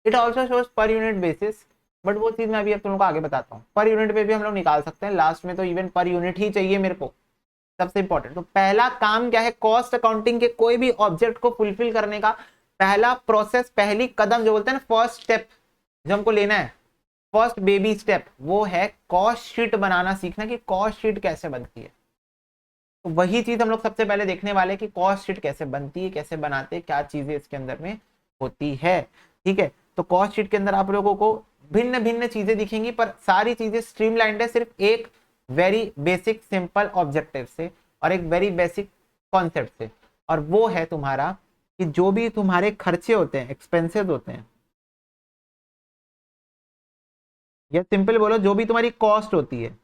Speaker 1: It also shows per unit basis, but वो चीज मैं अभी अब तुम लोग को आगे बताता हूँ। पर यूनिट पे भी हम लोग निकाल सकते हैं, लास्ट में तो इवन पर यूनिट ही चाहिए मेरे को सबसे इंपॉर्टेंट। तो पहला काम क्या है कॉस्ट अकाउंटिंग के कोई भी ऑब्जेक्ट को फुलफिल करने का? पहला प्रोसेस, पहली कदम जो बोलते हैं ना, फर्स्ट स्टेप जो हमको लेना है, फर्स्ट बेबी स्टेप, वो है कॉस्ट शीट बनाना सीखना कि कॉस्ट शीट कैसे बनती है। तो वही चीज हम लोग सबसे पहले देखने वाले कि कॉस्ट शीट कैसे बनती है, कैसे बनाते हैं, क्या चीजें इसके अंदर में होती है। ठीक है, तो कॉस्ट शीट के अंदर आप लोगों को भिन्न भिन्न चीजें दिखेंगी, पर सारी चीजें स्ट्रीमलाइंड है सिर्फ एक वेरी बेसिक सिंपल ऑब्जेक्टिव से और एक वेरी बेसिक कॉन्सेप्ट से। और वो है तुम्हारा कि जो भी तुम्हारे खर्चे होते हैं, एक्सपेंसेस होते हैं, या सिंपल बोलो जो भी तुम्हारी कॉस्ट होती है,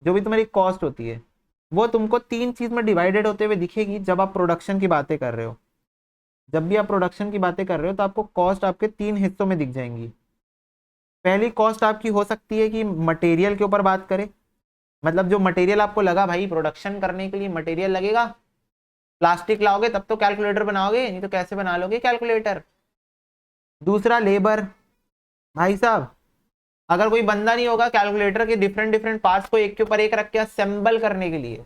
Speaker 1: जो भी तुम्हारी कॉस्ट होती है, वो तुमको तीन चीज में डिवाइडेड होते हुए दिखेगी जब आप प्रोडक्शन की बातें कर रहे हो। जब भी आप प्रोडक्शन की बातें कर रहे हो तो आपको कॉस्ट आपके तीन हिस्सों में दिख जाएंगी। पहली कॉस्ट आपकी हो सकती है कि मटेरियल के ऊपर बात करें, मतलब जो मटेरियल आपको लगा भाई प्रोडक्शन करने के लिए मटेरियल लगेगा, प्लास्टिक लाओगे तब तो कैलकुलेटर बनाओगे, नहीं तो कैसे बना लोगे कैलकुलेटर। दूसरा लेबर, भाई साहब अगर कोई बंदा नहीं होगा कैलकुलेटर के डिफरेंट डिफरेंट पार्ट्स को एक के ऊपर एक रख के असेंबल करने के लिए,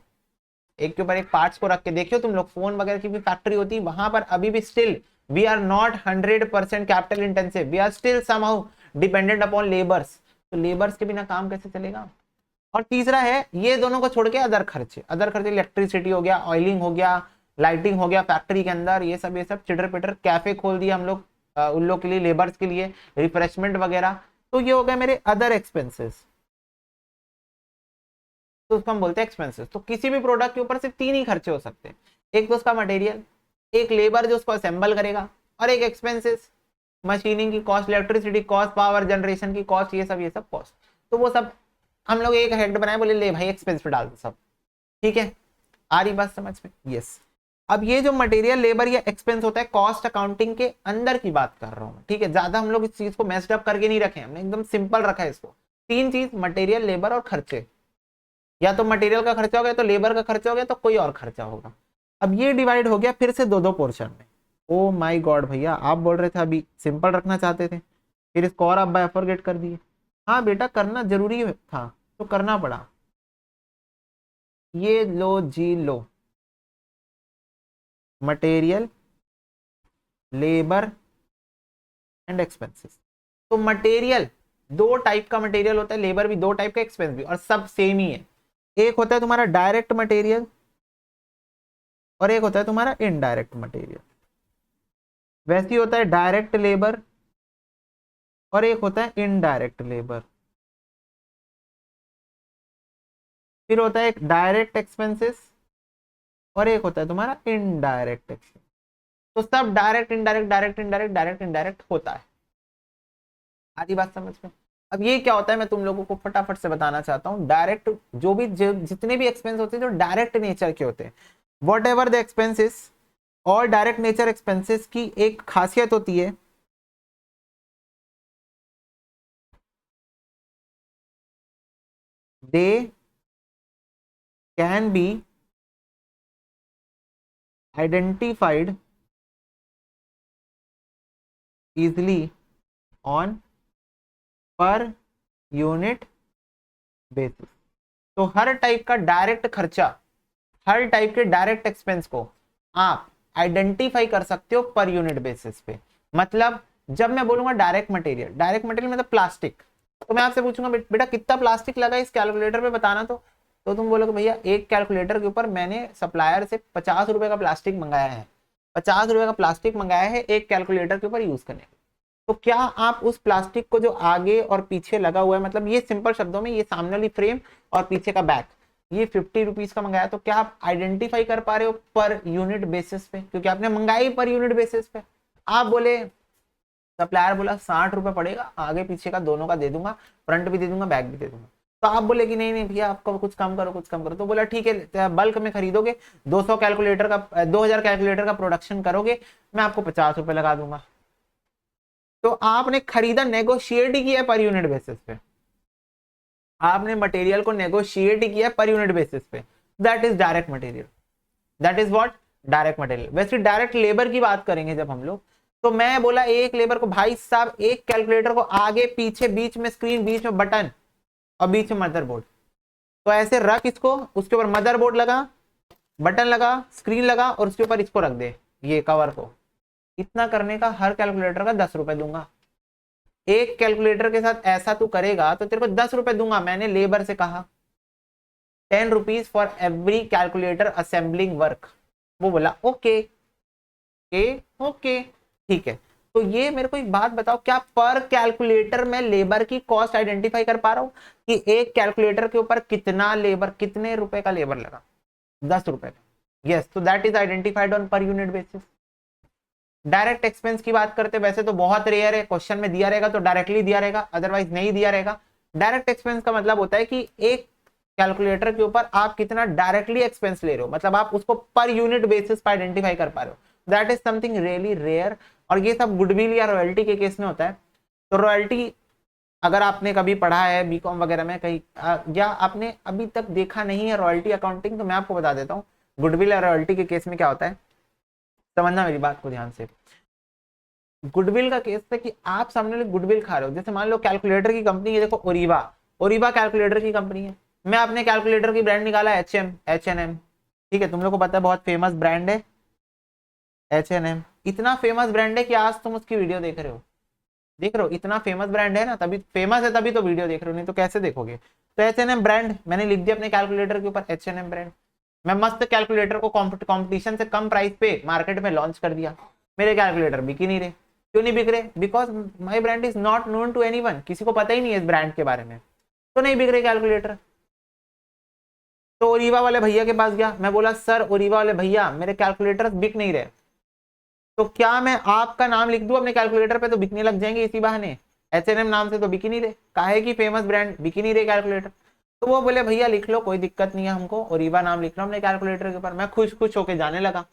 Speaker 1: एक के ऊपर एक पार्ट्स को रख के, देखियो तुम लोग फोन वगैरह की भी फैक्ट्री होती है, वहां पर अभी भी still we are not 100% capital intensive, we are still somehow dependent upon labours. तो लेबर्स के बिना काम कैसे चलेगा? और तीसरा है ये दोनों को छोड़ के अदर खर्चे, अदर खर्चे इलेक्ट्रिसिटी हो गया, ऑयलिंग हो गया, लाइटिंग हो गया फैक्ट्री के अंदर, ये सब चिटर पिटर, कैफे खोल दिया हम लोग उन लोग के लिए, लेबर्स के लिए, रिफ्रेशमेंट वगैरह। तो ये हो गए मेरे अदर एक्सपेंसेस, तो उसको हम बोलते हैं एक्सपेंसेस। तो किसी भी प्रोडक्ट के ऊपर सिर्फ तीन ही खर्चे हो सकते हैं, एक तो उसका मटेरियल, एक लेबर जो उसको असेंबल करेगा, और एक एक्सपेंसेस, मशीनिंग की cost, electricity cost, power generation की कॉस्ट, ये सब कॉस्ट। तो वो सब हम लोग एक हेड बनाए, बोले ले भाई एक्सपेंस पे डाल दो सब। ठीक है, आ रही बात समझ में? यस। अब ये जो मटेरियल, लेबर या एक्सपेंस होता है, कॉस्ट अकाउंटिंग के अंदर की बात कर रहा हूँ। ठीक है, ज्यादा हम लोग इस चीज को मेस्ड अप करके नहीं रखे, हमने एकदम सिंपल रखा है इसको। तीन चीज, मटेरियल, लेबर और खर्चे। या तो मटेरियल का खर्चा हो गया, तो लेबर का खर्चा हो गया, तो कोई और खर्चा होगा। अब ये डिवाइड हो गया फिर से दो दो पोर्शन में। ओ माय गॉड भैया, आप बोल रहे थे अभी सिंपल रखना चाहते थे, फिर इसको और आप बाय फॉरगेट कर दिए। हाँ बेटा, करना जरूरी था तो करना पड़ा। ये लो जी लो, मटेरियल, लेबर एंड एक्सपेंसेस। तो मटेरियल, दो टाइप का मटेरियल होता है, लेबर भी दो टाइप का, एक्सपेंस भी, और सब सेम ही है। एक होता है तुम्हारा डायरेक्ट मटेरियल और एक होता है तुम्हारा इनडायरेक्ट मटेरियल। वैसे ही होता है डायरेक्ट लेबर और एक होता है इनडायरेक्ट लेबर। फिर होता है एक डायरेक्ट एक्सपेंसेस और एक होता है तुम्हारा इनडायरेक्ट एक्सपेंस। तो सब direct indirect direct indirect direct indirect होता है। आधी बात समझ में? अब ये क्या होता है मैं तुम लोगों को फटाफट से बताना चाहता हूँ। डायरेक्ट जितने भी एक्सपेंस होते हैं जो डायरेक्ट नेचर के होते हैं, वॉट एवर द एक्सपेंसेस और डायरेक्ट नेचर एक्सपेंसेस की एक खासियत होती है, they can be identified easily on per unit basis. तो हर टाइप का डायरेक्ट खर्चा, हर टाइप के डायरेक्ट एक्सपेंस को आप आइडेंटिफाई कर सकते हो पर यूनिट बेसिस पे। मतलब जब मैं बोलूंगा डायरेक्ट मटेरियल मतलब प्लास्टिक, तो मैं आपसे पूछूंगा बेटा कितना प्लास्टिक लगा इस कैलकुलेटर पे बताना। तो तुम बोलोगे भैया एक कैलकुलेटर के ऊपर मैंने सप्लायर से 50 रुपए का प्लास्टिक मंगाया है, 50 रुपए का प्लास्टिक मंगाया है एक कैलकुलेटर के ऊपर यूज करने। तो क्या आप उस प्लास्टिक को जो आगे और पीछे लगा हुआ है, मतलब ये सिंपल शब्दों में ये सामने वाली फ्रेम और पीछे का बैक, ये 50 रुपीज का मंगाया, तो क्या आप आइडेंटिफाई कर पा रहे हो पर यूनिट बेसिस पे? क्योंकि आपने मंगाई पर यूनिट बेसिस पे। आप बोले, सप्लायर बोला 60 रुपए पड़ेगा, आगे पीछे का दोनों का दे दूंगा, फ्रंट भी दे दूंगा बैक भी दे दूंगा। तो आप बोले कि नहीं नहीं भैया आपको कुछ कम करो कुछ कम करो। तो बोला ठीक है बल्क में खरीदोगे, 200 कैलकुलेटर का 2000 कैलकुलेटर का प्रोडक्शन करोगे, मैं आपको 50 रुपए लगा दूंगा। तो आपने खरीदा, नेगोशिएट ही किया पर यूनिट बेसिस पे, आपने मटेरियल को नेगोशिएट ही किया पर यूनिट बेसिस पे। That is direct material, that is what direct material. वैसे डायरेक्ट लेबर की बात करेंगे जब हम लोग, तो मैं बोला एक लेबर को भाई साहब एक कैलकुलेटर को आगे पीछे बीच में स्क्रीन, बीच में बटन और बीच में मदरबोर्ड, तो ऐसे रख इसको, उसके ऊपर मदरबोर्ड लगा, बटन लगा, स्क्रीन लगा और उसके ऊपर इसको रख दे, ये कवर को। इतना करने का हर कैलकुलेटर का 10 रुपए दूंगा। एक कैलकुलेटर के साथ ऐसा तू करेगा तो तेरे को 10 रुपए दूंगा। मैंने लेबर से कहा 10 rupees for every calculator assembling work. वो बोला ओके ओके ठीक है। तो ये मेरे को एक बात बताओ, क्या पर कैलकुलेटर में लेबर की कॉस्ट आइडेंटिफाई कर पा रहा हूं कि एक कैलकुलेटर के ऊपर कितना लेबर, कितने रुपए का लेबर लगा? 10 रुपए का। यस, तो that is identified on per unit basis. Direct expense की बात करते वैसे तो बहुत रेयर है, क्वेश्चन में दिया रहेगा तो डायरेक्टली दिया रहेगा, अदरवाइज नहीं दिया रहेगा। डायरेक्ट एक्सपेंस का मतलब होता है कि एक कैलकुलेटर के ऊपर आप कितना डायरेक्टली एक्सपेंस ले रहे हो, मतलब आप उसको पर यूनिट बेसिस पर आइडेंटिफाई कर पा रहे हो। That is something really rare. और ये सब गुडविल या रॉयल्टी के केस में होता है। तो रॉयल्टी अगर आपने कभी पढ़ा है बीकॉम वगैरह में कहीं, या आपने अभी तक देखा नहीं है रॉयल्टी अकाउंटिंग, तो मैं आपको बता देता हूँ गुडविल या रॉयल्टी के केस में क्या होता है। समझना मेरी बात को ध्यान से। गुडविल का केस है कि आप सामने गुडविल खा रहे हो। जैसे मान लो कैलकुलेटर की कंपनी है, देखो ओरिवा, ओरिवा कैलकुलेटर की कंपनी है। मैं अपने कैलकुलेटर की ब्रांड निकाला H&M, ठीक है, तुम लोग को पता है बहुत फेमस ब्रांड है H&M। इतना फेमस ब्रांड है कि आज तुम उसकी वीडियो देख रहे हो, इतना फेमस ब्रांड है ना, तभी फेमस है तभी तो वीडियो देख रहे हो, नहीं तो कैसे देखोगे। तो H&M ब्रांड मैंने लिख दिया अपने कैलकुलेटर के ऊपर, H&M ब्रांड। मैं मस्त कैलकुलेटर को कंपटीशन से कम प्राइस पे मार्केट में लॉन्च कर दिया। मेरे कैलकुलेटर बिक ही नहीं रहे। क्यों नहीं बिक रहे? Because my brand is not known to anyone, किसी को पता ही नहीं है इस ब्रांड के बारे में, तो नहीं बिक रहे कैलकुलेटर। तो ओरिवा वाले भैया के पास गया, मैं बोला सर ओरिवा वाले भैया मेरे कैलकुलेटर बिक नहीं रहे। तो क्या मैं आपका नाम लिख दूं अपने कैलकुलेटर पे तो बिकने लग जाएंगे इसी बहाने? H&M नाम से तो बिक ही नहीं रहे, काहे की फेमस ब्रांड, बिक ही नहीं रहे कैलकुलेटर। तो वो बोले भैया लिख लो, कोई दिक्कत नहीं है हमको, ओरिवा नाम लिख लो अपने कैलकुलेटर के ऊपर। मैं खुश खुश होके जाने लगा।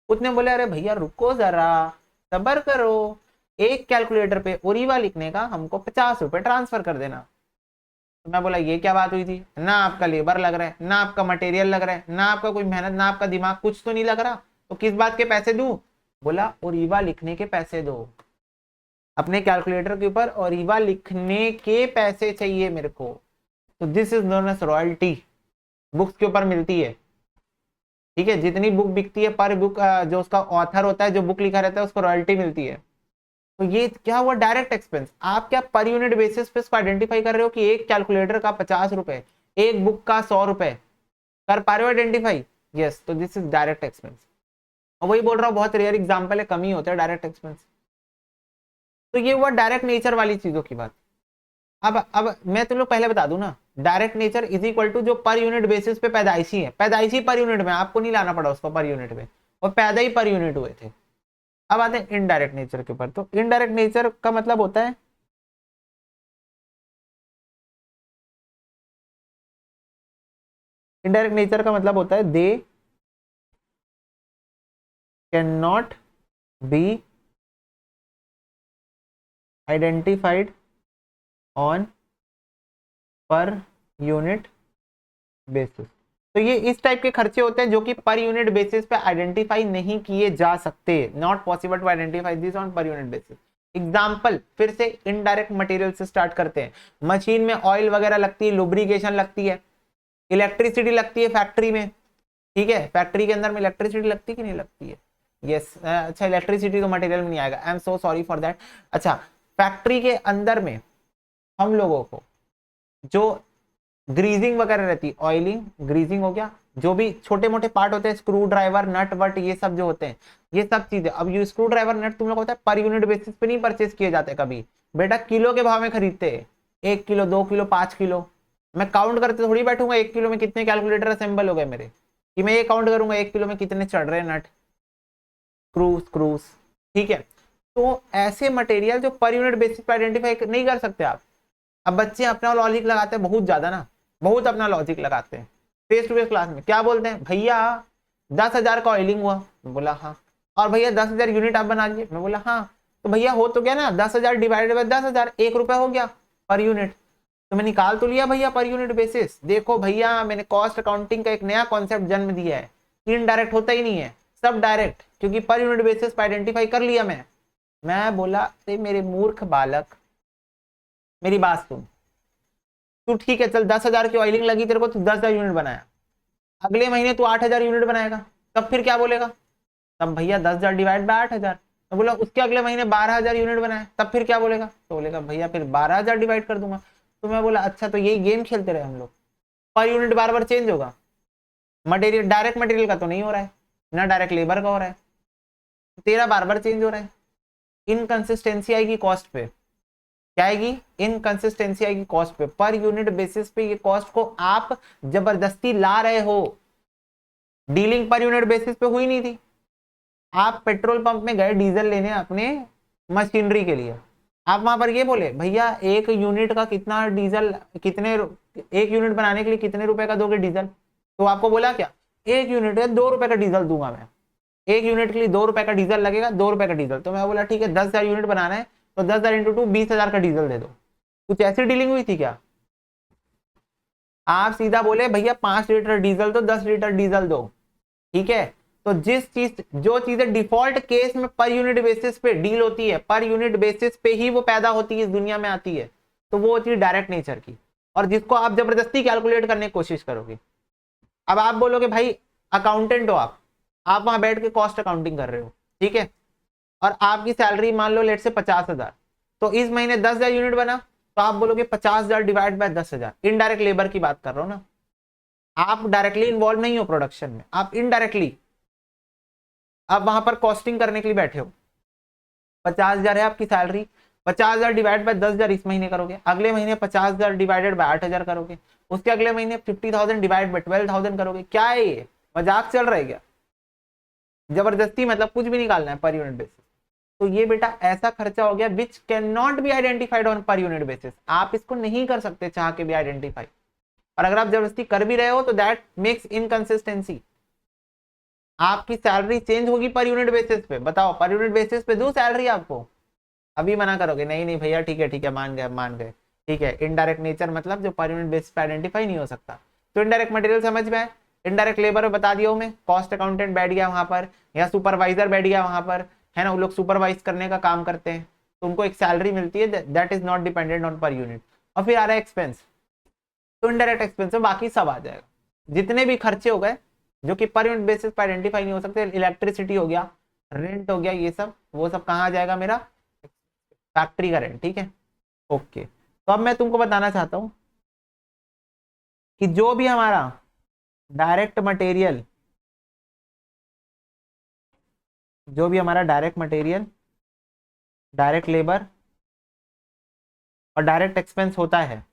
Speaker 1: उसने बोले अरे भैया रुको जरा, सबर करो, एक कैलकुलेटर पे ओरिवा लिखने का हमको 50 रुपए ट्रांसफर कर देना। तो मैं बोला ये क्या बात हुई थी? ना आपका लेबर लग रहा है, ना आपका मटेरियल लग रहा है, ना आपका कोई मेहनत, ना आपका दिमाग, कुछ तो नहीं लग रहा, तो किस बात के पैसे दूं? बोला ओरिवा लिखने के पैसे दो, अपने कैलकुलेटर के ऊपर ओरिवा लिखने के पैसे चाहिए मेरे को। तो this is known as royalty, books के ऊपर मिलती है, ठीक है, जितनी बुक बिकती है पर बुक जो उसका ऑथर होता है, जो बुक लिखा रहता है, उसको रॉयल्टी मिलती है। तो ये क्या हुआ? Direct expense. आप क्या पर यूनिट बेसिस पे इसको आइडेंटिफाई कर रहे हो कि एक कैलकुलेटर का 50 रुपए, एक बुक का 100 रुपए, कर पा रहे हो आइडेंटिफाई? यस, तो दिस इज डायरेक्ट एक्सपेंस। और वही बोल रहा हूँ बहुत रेयर एग्जाम्पल है, कम ही होता है डायरेक्ट एक्सपेंस। तो ये हुआ डायरेक्ट नेचर वाली चीजों की बात। अब मैं तुम लोग पहले बता दूं ना, direct nature is equal to जो पर यूनिट बेसिस पे पैदाइशी है, पैदाइशी पर यूनिट में, आपको नहीं लाना पड़ा उसको पर यूनिट में, और पैदा ही पर यूनिट हुए थे। अब आते हैं इनडायरेक्ट नेचर के ऊपर। तो इनडायरेक्ट नेचर का मतलब होता है, इनडायरेक्ट नेचर का मतलब होता है they can not be identified on per unit basis. तो ये इस टाइप के खर्चे होते हैं जो कि पर यूनिट बेसिस पे आइडेंटिफाई नहीं किए जा सकते, not possible to identify this on per unit basis. Example फिर से इनडायरेक्ट मटेरियल से स्टार्ट करते हैं। मशीन में ऑयल वगैरह लगती है, लुब्रिकेशन लगती है, इलेक्ट्रिसिटी लगती है फैक्ट्री में, ठीक है, फैक्ट्री के अंदर में इलेक्ट्रिसिटी लगती है कि नहीं लगती है? यस अच्छा, इलेक्ट्रिसिटी तो मटेरियल में नहीं आएगा, I am so sorry for that. अच्छा, फैक्ट्री के अंदर में हम लोगों को जो ग्रीजिंग वगैरह रहती है, ऑयलिंग ग्रीजिंग हो गया, जो भी छोटे मोटे पार्ट होते हैं, स्क्रू ड्राइवर नट वट ये सब जो होते हैं, ये सब चीजें। अब ये स्क्रू ड्राइवर नट तुम लोग होता है पर यूनिट बेसिस पे नहीं परचेज किए जाते कभी, बेटा किलो के भाव में खरीदते हैं, 1 किलो 2 किलो 5 किलो। मैं काउंट करते थोड़ी बैठूंगा 1 किलो में कितने कैलकुलेटर असेंबल हो गए मेरे, कि मैं ये काउंट करूंगा 1 किलो में कितने चढ़ रहे नट स्क्रू स्क्रूज, ठीक है। तो ऐसे मटेरियल जो पर यूनिट बेसिस पे आइडेंटिफाई नहीं कर सकते आप। अब बच्चे अपना लॉजिक लगाते हैं बहुत ज्यादा ना, बहुत अपना लॉजिक लगाते हैं। फेस टू फेस क्लास में क्या बोलते हैं, भैया 10,000 का ऑयलिंग हुआ, मैं बोला हाँ, और भैया 10,000 यूनिट आप बना लिए, मैं बोला हाँ। तो भैया हो तो गया ना, 10,000 डिवाइडेड बाय 10,000, 1 रुपया हो गया पर यूनिट। तो मैं निकाल तो लिया भैया पर यूनिट बेसिस। देखो भैया मैंने कॉस्ट अकाउंटिंग का एक नया कॉन्सेप्ट जन्म दिया है, इनडायरेक्ट होता ही नहीं है, सब डायरेक्ट, क्योंकि पर यूनिट बेसिस पे आइडेंटिफाई कर लिया मैं बोला अरे मेरे मूर्ख बालक, मेरी बात सुन, तू ठीक है चल 10,000 की ऑयलिंग लगी तेरे को, तू 10,000 यूनिट बनाया, अगले महीने तू 8,000 यूनिट बनाएगा, तब फिर क्या बोलेगा? तब भैया 10,000 डिवाइड बाय 8,000। तो बोला उसके अगले महीने 12,000 यूनिट बनाए, तब फिर क्या बोलेगा? तो बोलेगा भैया फिर 12,000 डिवाइड कर दूंगा। तो मैं बोला अच्छा, तो यही गेम खेलते रहे हम लोग, पर यूनिट बार बार चेंज होगा, मटेरियल डायरेक्ट मटेरियल का तो नहीं हो रहा है, ना डायरेक्ट लेबर का हो रहा है, तेरा बार बार चेंज हो रहा है। इनकंसिस्टेंसी आएगी कॉस्ट पे, क्या आएगी? इनकंसिस्टेंसी आएगी कॉस्ट पे, पर यूनिट बेसिस पे ये कॉस्ट को आप जबरदस्ती ला रहे हो, डीलिंग पर यूनिट बेसिस पे हुई नहीं थी। आप पेट्रोल पंप में गए डीजल लेने अपने मशीनरी के लिए, आप वहां पर ये बोले भैया 1 यूनिट का कितना डीजल, कितने 1 यूनिट बनाने के लिए कितने रुपए का दोगे डीजल? तो आपको बोला क्या, 1 यूनिट है 2 रुपए का डीजल दूंगा मैं, 1 यूनिट के लिए 2 रुपए का डीजल लगेगा, 2 रुपए का डीजल। तो मैं बोला ठीक है 10,000 यूनिट बनाना है, तो 10,000 इंटू 2 20,000 का डीजल दे दो। कुछ ऐसी डीलिंग हुई थी क्या? आप सीधा बोले भैया 5 लीटर डीजल दो, 10 लीटर डीजल दो, ठीक है। तो जिस चीज जो चीजें डिफॉल्ट केस में पर यूनिट बेसिस पे डील होती है, पर यूनिट बेसिस पे ही वो पैदा होती है, इस दुनिया में आती है, तो वो होती है डायरेक्ट नेचर की, और जिसको आप जबरदस्ती कैलकुलेट करने की कोशिश करोगे। अब आप बोलोगे भाई अकाउंटेंट हो आप वहां बैठ के कॉस्ट अकाउंटिंग कर रहे हो, ठीक है, और आपकी सैलरी मान लो लेट से 50,000, तो इस महीने 10,000 यूनिट बना, तो आप बोलोगे 50,000 डिवाइड बाय 10,000, इनडायरेक्ट लेबर की बात कर रहा हूं ना, आप डायरेक्टली इन्वॉल्व नहीं हो प्रोडक्शन में, आप इनडायरेक्टली आप वहां पर कॉस्टिंग करने के लिए बैठे हो। 50,000 है आपकी सैलरी, 50,000 डिवाइड बाय 10,000 इस महीने करोगे, अगले महीने 50,000 डिवाइडेड बाय 8,000 करोगे, उसके अगले महीने 50,000 डिवाइड बाय 12,000 करोगे। क्या है ये, मजाक चल रहा है क्या? जबरदस्ती मतलब कुछ भी निकालना है पर यूनिट बेसिस। तो ये बेटा ऐसा खर्चा हो गया which can not be identified on per unit basis, आप इसको नहीं कर सकते चाह के भी आइडेंटिफाई, और अगर आप जबरदस्ती कर भी रहे हो तो दैट मेक्स इनकंसिस्टेंसी। आपकी सैलरी चेंज होगी पर यूनिट बेसिस पे, बताओ पर यूनिट बेसिस पे दूं सैलरी आपको? अभी मना करोगे नहीं नहीं भैया ठीक है मान गए, ठीक है। इनडायरेक्ट नेचर मतलब जो पर यूनिट बेसिस पे आइडेंटिफाई नहीं हो सकता। तो इनडायरेक्ट मटेरियल समझ में आए, इनडायरेक्ट लेबर बता दिया हूं मैं, कॉस्ट अकाउंटेंट बैठ गया वहां पर, या सुपरवाइजर बैठ गया वहां पर, है ना, वो लोग सुपरवाइज करने का काम करते हैं, तो उनको एक सैलरी मिलती है, that is not dependent on per unit. और फिर आ रहा है एक्सपेंस, तो इनडायरेक्ट एक्सपेंस में बाकी सब आ जाएगा, जितने भी खर्चे हो गए जो कि पर यूनिट बेसिस पर आइडेंटिफाई नहीं हो सकते, इलेक्ट्रिसिटी हो गया, रेंट हो गया, ये सब वो सब कहाँ आ जाएगा मेरा, फैक्ट्री का रेंट, ठीक है। ओके, तो अब मैं तुमको बताना चाहता हूं कि जो भी हमारा डायरेक्ट मटेरियल, जो भी हमारा डायरेक्ट मटेरियल, डायरेक्ट लेबर और डायरेक्ट एक्सपेंस होता है,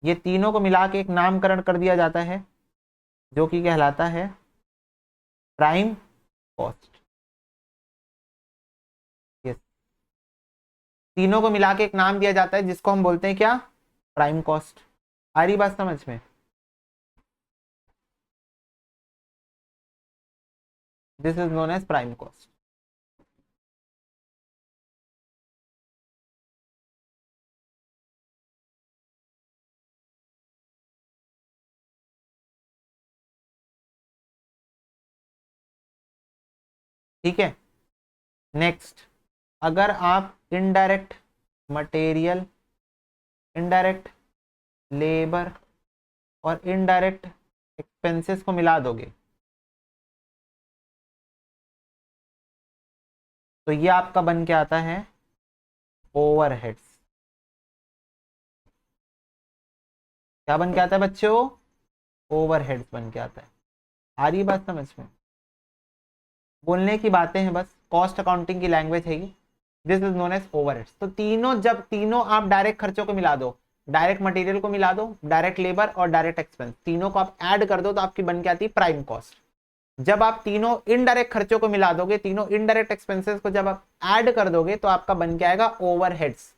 Speaker 1: ये तीनों को मिला के एक नामकरण कर दिया जाता है जो कि कहलाता है प्राइम कॉस्ट। ये तीनों को मिला के एक नाम दिया जाता है जिसको हम बोलते हैं क्या, प्राइम कॉस्ट। आ रही बात समझ में? This is known as prime cost. ठीक है, नेक्स्ट, अगर आप इनडायरेक्ट मटेरियल, इनडायरेक्ट लेबर और इनडायरेक्ट एक्सपेंसेस को मिला दोगे तो ये आपका बन के आता है ओवरहेड्स। क्या बन के आता है बच्चों? ओवरहेड्स बन के आता है। आ रही बात समझ में? बोलने की बातें हैं बस, कॉस्ट अकाउंटिंग की लैंग्वेज है ये। This is known as overheads. तो तीनों, जब तीनों आप डायरेक्ट खर्चों को मिला दो, डायरेक्ट मटेरियल को मिला दो, डायरेक्ट लेबर और डायरेक्ट एक्सपेंस, तीनों को आप ऐड कर दो तो आपकी बन के आती है प्राइम कॉस्ट। जब आप तीनों इनडायरेक्ट खर्चों को मिला दोगे, तीनों इनडायरेक्ट एक्सपेंसेस को जब आप ऐड कर दोगे तो आपका बन के आएगा ओवरहेड्स।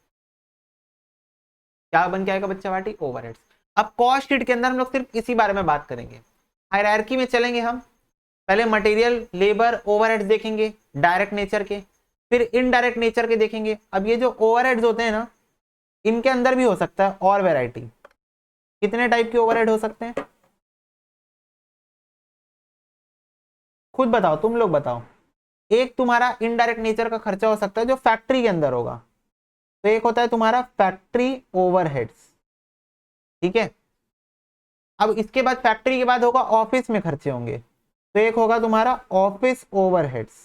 Speaker 1: क्या बन के आएगा बच्चा बाटी? ओवरहेड्स। अब कॉस्ट शीट के अंदर हम लोग सिर्फ इसी बारे में बात करेंगे, हायरार्की में चलेंगे हम। पहले मटेरियल, लेबर, ओवरहेड्स देखेंगे डायरेक्ट नेचर के, फिर इनडायरेक्ट नेचर के देखेंगे। अब ये जो ओवरहेड्स होते हैं ना, इनके अंदर भी हो सकता है और वैरायटी। कितने टाइप के ओवरहेड हो सकते हैं खुद बताओ, तुम लोग बताओ। एक तुम्हारा इनडायरेक्ट नेचर का खर्चा हो सकता है जो फैक्ट्री के अंदर होगा, तो एक होता है तुम्हारा फैक्ट्री ओवरहेड्स। ठीक है, अब इसके बाद फैक्ट्री के बाद होगा ऑफिस में खर्चे होंगे, तो एक होगा तुम्हारा ऑफिस ओवरहेड्स।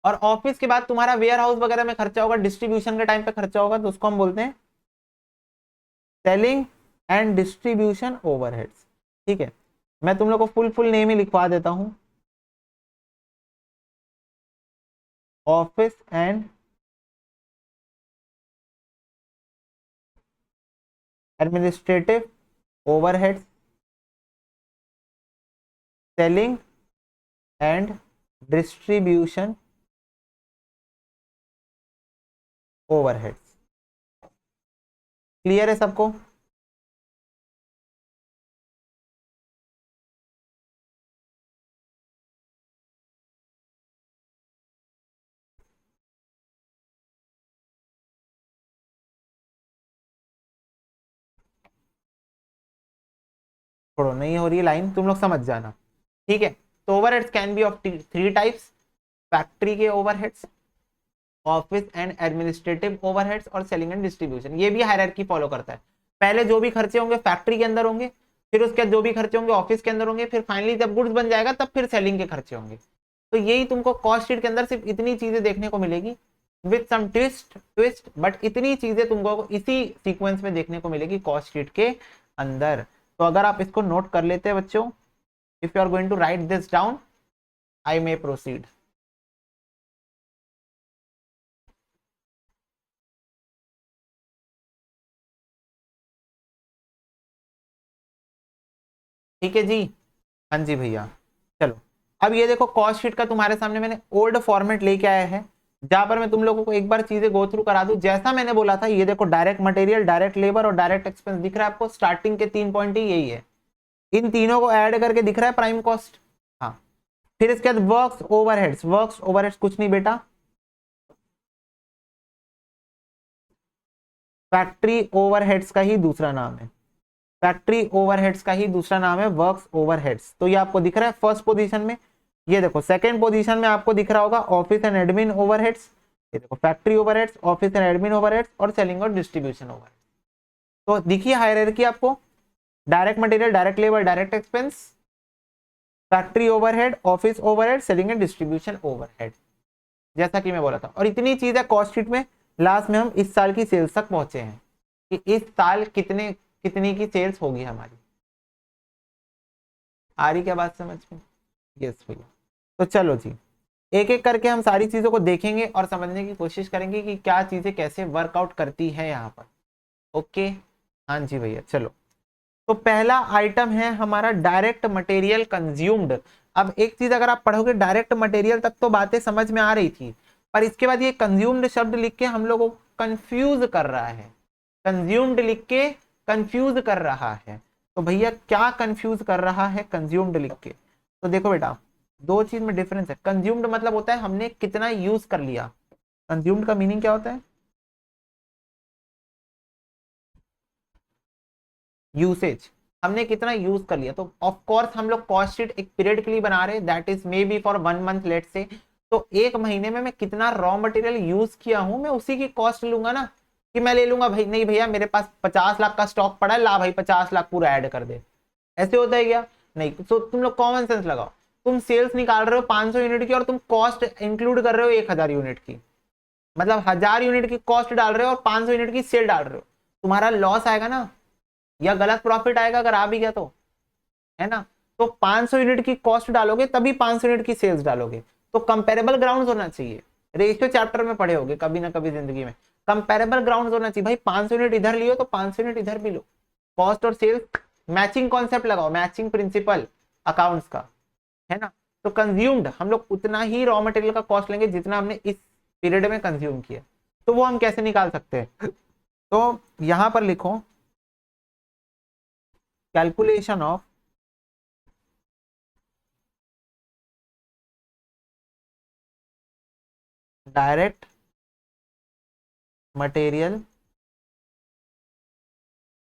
Speaker 1: और ऑफिस के बाद तुम्हारा वेयर हाउस वगैरह में खर्चा होगा, डिस्ट्रीब्यूशन के टाइम पे खर्चा होगा, तो उसको हम बोलते हैं सेलिंग एंड डिस्ट्रीब्यूशन ओवरहेड्स। ठीक है, मैं तुम लोग को फुल फुल नेम ही लिखवा देता हूं, office and administrative overheads, selling and distribution overheads. Clear है सबको? छोड़ो, नहीं हो रही है लाइन, तुम लोग समझ जाना। ठीक है, तो overheads can be of three types, factory के overheads, office and administrative overheads और सेलिंग एंड डिस्ट्रीब्यूशन। ये भी हायरार्की फॉलो करता है। पहले जो भी खर्चे होंगे फैक्ट्री के अंदर होंगे, फिर उसके बाद जो भी खर्चे होंगे ऑफिस के अंदर होंगे, फिर फाइनली जब गुड्स बन जाएगा तब फिर सेलिंग के खर्चे होंगे। तो यही तुमको कॉस्ट शीट के अंदर सिर्फ इतनी चीजें देखने को मिलेगी, विथ सम ट्विस्ट, बट इतनी चीजें तुमको इसी सीक्वेंस में देखने को मिलेगी कॉस्ट शीट के अंदर। तो अगर आप इसको नोट कर लेते हैं बच्चों, if you are going to write this down, I may proceed. ठीक है जी, हाँ जी भैया। चलो, अब ये देखो कॉस्ट शीट का तुम्हारे सामने मैंने ओल्ड फॉर्मेट लेके आया है, जहां पर मैं तुम लोगों को एक बार चीजें गो थ्रू करा दूं। जैसा मैंने बोला था, ये देखो डायरेक्ट मटेरियल, डायरेक्ट लेबर और डायरेक्ट एक्सपेंस दिख रहा है आपको, स्टार्टिंग के 3 पॉइंट ही यही है। इन तीनों को ऐड करके दिख रहा है प्राइम कॉस्ट। हाँ, फिर इसके बाद वर्क्स ओवरहेड्स। वर्क्स ओवरहेड्स कुछ नहीं बेटा, फैक्ट्री ओवरहेड्स का ही दूसरा नाम है, फैक्ट्री ओवरहेड्स का ही दूसरा नाम है वर्क्स ओवरहेड्स। तो ये आपको दिख रहा है फर्स्ट पोजीशन में। ये देखो सेकंड पोजीशन में आपको दिख रहा होगा ऑफिस एंड एडमिन ओवरहेड्स। ये देखो factory overheads, office and admin overheads और सेलिंग और डिस्ट्रीब्यूशन ओवरहेड्स। तो देखिए हायरार्की आपको, direct material, direct labour, direct expense, factory overhead, office overhead, selling and distribution overhead, जैसा कि मैं बोला था। और इतनी चीजें कॉस्ट शीट में लास्ट में हम इस साल की सेल्स तक पहुंचे हैं कि इस साल कितनी की सेल्स होगी हमारी। आ रही क्या बात समझ में? यस भैया। तो चलो जी, एक एक करके हम सारी चीजों को देखेंगे और समझने की कोशिश करेंगे कि क्या चीजें कैसे वर्कआउट करती है यहाँ पर। ओके, हाँ जी भैया, चलो। तो पहला आइटम है हमारा डायरेक्ट मटेरियल कंज्यूम्ड। अब एक चीज अगर आप पढ़ोगे डायरेक्ट मटेरियल, तब तो बातें समझ में आ रही थी, पर इसके बाद ये कंज्यूम्ड शब्द लिख के हम लोगों को कंफ्यूज कर रहा है। कंज्यूम्ड लिख के कंफ्यूज कर रहा है। तो भैया क्या कंफ्यूज कर रहा है कंज्यूम्ड लिख के? तो देखो बेटा, दो चीज में डिफरेंस है। कंज्यूम्ड मतलब होता है हमने कितना यूज कर लिया। कंज्यूम्ड का मीनिंग क्या होता है? यूसेज, हमने कितना यूज कर लिया। तो ऑफ कोर्स हम लोग कॉस्ट शीट एक पीरियड के लिए बना रहे हैं, that is maybe for 1 month late से। तो एक महीने में मैं कितना रॉ मटेरियल यूज किया हूं, मैं उसी की कॉस्ट लूंगा ना। कि मैं ले लूंगा भाई, नहीं भैया मेरे पास 50 लाख का स्टॉक पड़ा है, ला भाई 50 लाख पूरा ऐड कर दे। ऐसे होता है क्या? नहीं। तो तुम लोग कॉमन सेंस लगाओ। तुम सेल्स निकाल रहे हो 500 यूनिट की और तुम कॉस्ट इंक्लूड कर रहे हो 1000 यूनिट की, मतलब 1000 यूनिट की कॉस्ट डाल रहे हो और 500 यूनिट की सेल डाल रहे हो। तुम्हारा लॉस आएगा ना, या गलत प्रॉफिट आएगा अगर आ भी गया तो, है ना। तो 500 यूनिट की कॉस्ट डालोगे तभी 500 यूनिट की सेल्स डालोगे। तो कंपेरेबल ग्राउंड होना चाहिए। रेशियो चैप्टर में पढ़े होगे कभी ना कभी जिंदगी में। कंपेरेबल ग्राउंड होना चाहिए भाई, 500 यूनिट इधर लियो तो 500 यूनिट इधर भी लो। कॉस्ट और सेल्स मैचिंग कॉन्सेप्ट लगाओ, मैचिंग प्रिंसिपल अकाउंट्स का, है ना। तो कंज्यूम्ड हम लोग उतना ही रॉ मटेरियल का कॉस्ट लेंगे जितना हमने इस पीरियड में कंज्यूम किया। तो वो हम कैसे निकाल सकते हैं? तो यहां पर लिखो calculation of direct material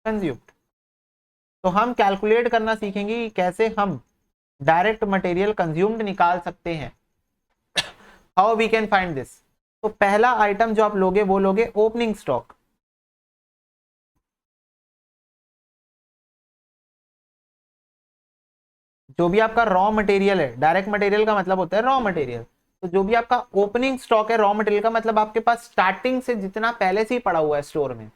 Speaker 1: consumed. तो हम कैलकुलेट करना सीखेंगे कि कैसे हम डायरेक्ट मटेरियल कंज्यूम्ड निकाल सकते हैं। How we can find this? तो पहला आइटम जो आप लोगे वो लोगे ओपनिंग स्टॉक। जो भी आपका रॉ मटेरियल है, डायरेक्ट मटेरियल का मतलब होता है रॉ मटेरियल। तो जो भी आपका ओपनिंग स्टॉक है रॉ मटेरियल का, मतलब आपके पास स्टार्टिंग से जितना पहले से ही पड़ा हुआ है स्टोर में,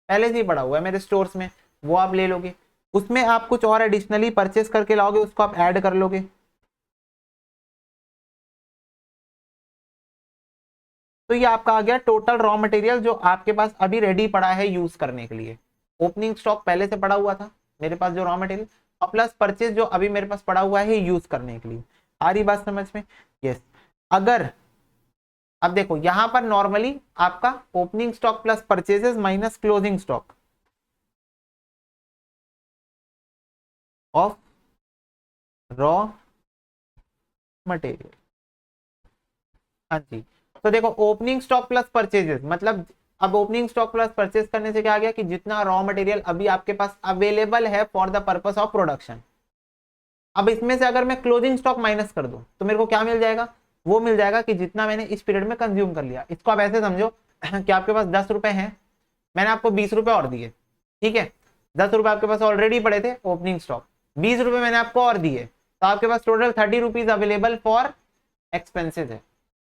Speaker 1: पहले से ही पड़ा हुआ है मेरे स्टोर्स में, वो आप ले लोगे। उसमें आप कुछ और एडिशनली परचेस करके लाओगे, उसको आप ऐड कर लोगे। तो ये आपका आ गया टोटल रॉ मटेरियल जो आपके पास अभी रेडी पड़ा है यूज करने के लिए। ओपनिंग स्टॉक पहले से पड़ा हुआ था मेरे पास जो रॉ मटेरियल, और प्लस परचेज जो अभी मेरे पास पड़ा हुआ है यूज करने के लिए। आ रही बात समझ में? यस। अगर अब देखो यहां पर नॉर्मली आपका opening stock plus purchases minus closing stock of raw material. हाँ जी। तो देखो ओपनिंग स्टॉक प्लस परचेजेस मतलब, अब ओपनिंग स्टॉक प्लस परचेज करने से क्या आ गया कि जितना रॉ मटेरियल अभी आपके पास अवेलेबल है for the purpose of production, अब इसमें से अगर मैं क्लोजिंग स्टॉक माइनस कर दूं तो मेरे को क्या मिल जाएगा? वो मिल जाएगा कि जितना मैंने इस पीरियड में कंज्यूम कर लिया। इसको आप ऐसे समझो कि आपके पास 10 रुपए हैं, मैंने आपको 20 रुपए और दिए, ठीक है। 10 रुपए आपके पास ऑलरेडी पड़े थे ओपनिंग स्टॉक, 20 रुपए मैंने आपको और दिए, तो आपके पास total 30 rupees available for expenses है।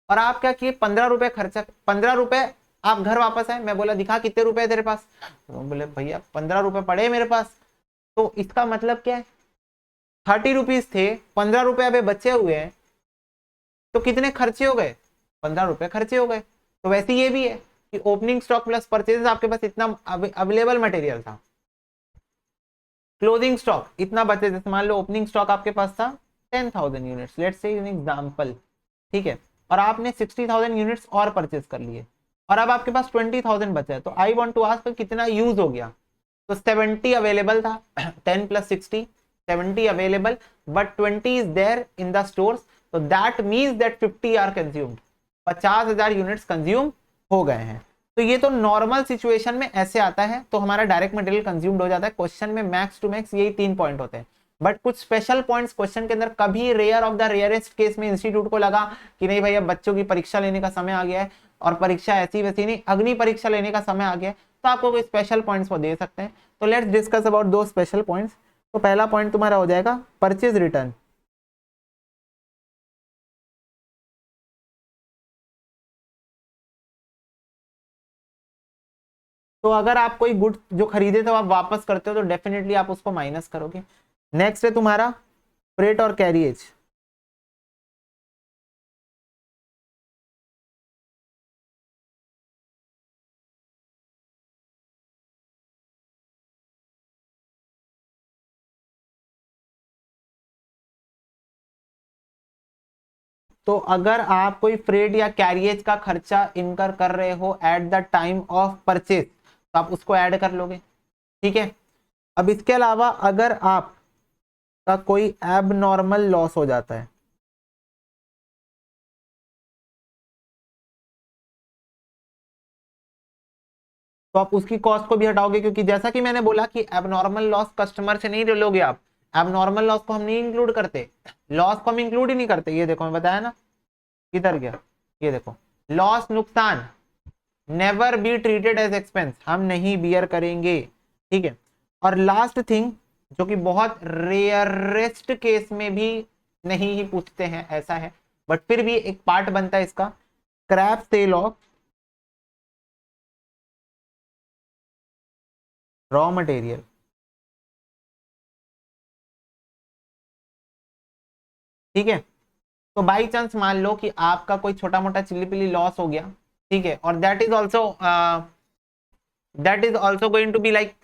Speaker 1: और आप क्या किए? 15 रुपए खर्चा, 15 रुपए आप घर वापस आए, मैं बोला दिखा कितने रुपए है तेरे पास, तो बोले भैया 15 रुपए पड़े मेरे पास। तो इसका मतलब क्या है? 30 रुपीज थे, 15 रुपए अभी बचे हुए हैं, तो कितने खर्चे हो गए? 15 रुपए खर्चे हो गए। तो वैसे ये भी है कि ओपनिंग स्टॉक प्लस परचेज आपके पास इतना अवेलेबल मटेरियल था, क्लोजिंग स्टॉक इतना बचे, जैसे मान लो ओपनिंग स्टॉक आपके पास था 10,000 units, let's say an example, ठीक है। और आपने 60,000 यूनिट्स और परचेज कर लिए, और अब आपके पास 20,000 बचा है। तो आई वांट टू आस्क कितना यूज हो गया? तो 70 अवेलेबल था 10 plus 60, 70 available, but 20 is there in the stores, तो that means that 50 are consumed, 50,000 units consume हो गए हैं। तो ये तो नॉर्मल सिचुएशन में ऐसे आता है, तो हमारा डायरेक्ट मटेरियल कंज्यूम्ड हो जाता है। क्वेश्चन में मैक्स टू मैक्स यही 3 पॉइंट होते हैं, बट कुछ स्पेशल पॉइंट्स क्वेश्चन के अंदर कभी rare of the rarest case में इंस्टीट्यूट को लगा कि नहीं भैया बच्चों की परीक्षा लेने का समय आ गया है, और परीक्षा ऐसी वैसी नहीं, अग्नि परीक्षा लेने का समय आ गया है, तो आपको कोई स्पेशल पॉइंट्स वो दे सकते हैं। तो लेट्स डिस्कस अबाउट दो स्पेशल पॉइंट्स। तो पहला पॉइंट तुम्हारा हो जाएगा परचेज रिटर्न। तो अगर आप कोई गुड जो खरीदे तो आप वापस करते हो तो डेफिनेटली आप उसको माइनस करोगे। नेक्स्ट है तुम्हारा फ्रेट और कैरिएज। तो अगर आप कोई फ्रेट या कैरियज का खर्चा इनकर कर रहे हो at the time of purchase तो आप उसको ऐड कर लोगे, ठीक है। अब इसके अलावा अगर आपका कोई एबनॉर्मल लॉस हो जाता है, तो आप उसकी कॉस्ट को भी हटाओगे, क्योंकि जैसा कि मैंने बोला कि एबनॉर्मल लॉस कस्टमर से नहीं लोगे आप। एबनॉर्मल लॉस को हम नहीं इंक्लूड करते, लॉस को हम इंक्लूड ही नहीं करते। ये देखो मैं बताया ना, किधर गया, ये देखो, लॉस नुकसान never be treated as expense, हम नहीं बियर करेंगे, ठीक है। और लास्ट थिंग जो कि बहुत रेयरेस्ट केस में भी नहीं ही पूछते हैं, ऐसा है बट फिर भी एक पार्ट बनता है इसका, scrap sale of raw material, ठीक है। तो बाई चांस मान लो कि आपका कोई छोटा मोटा चिल्ली पिल्ली लॉस हो गया, ठीक है, और that is also going to be like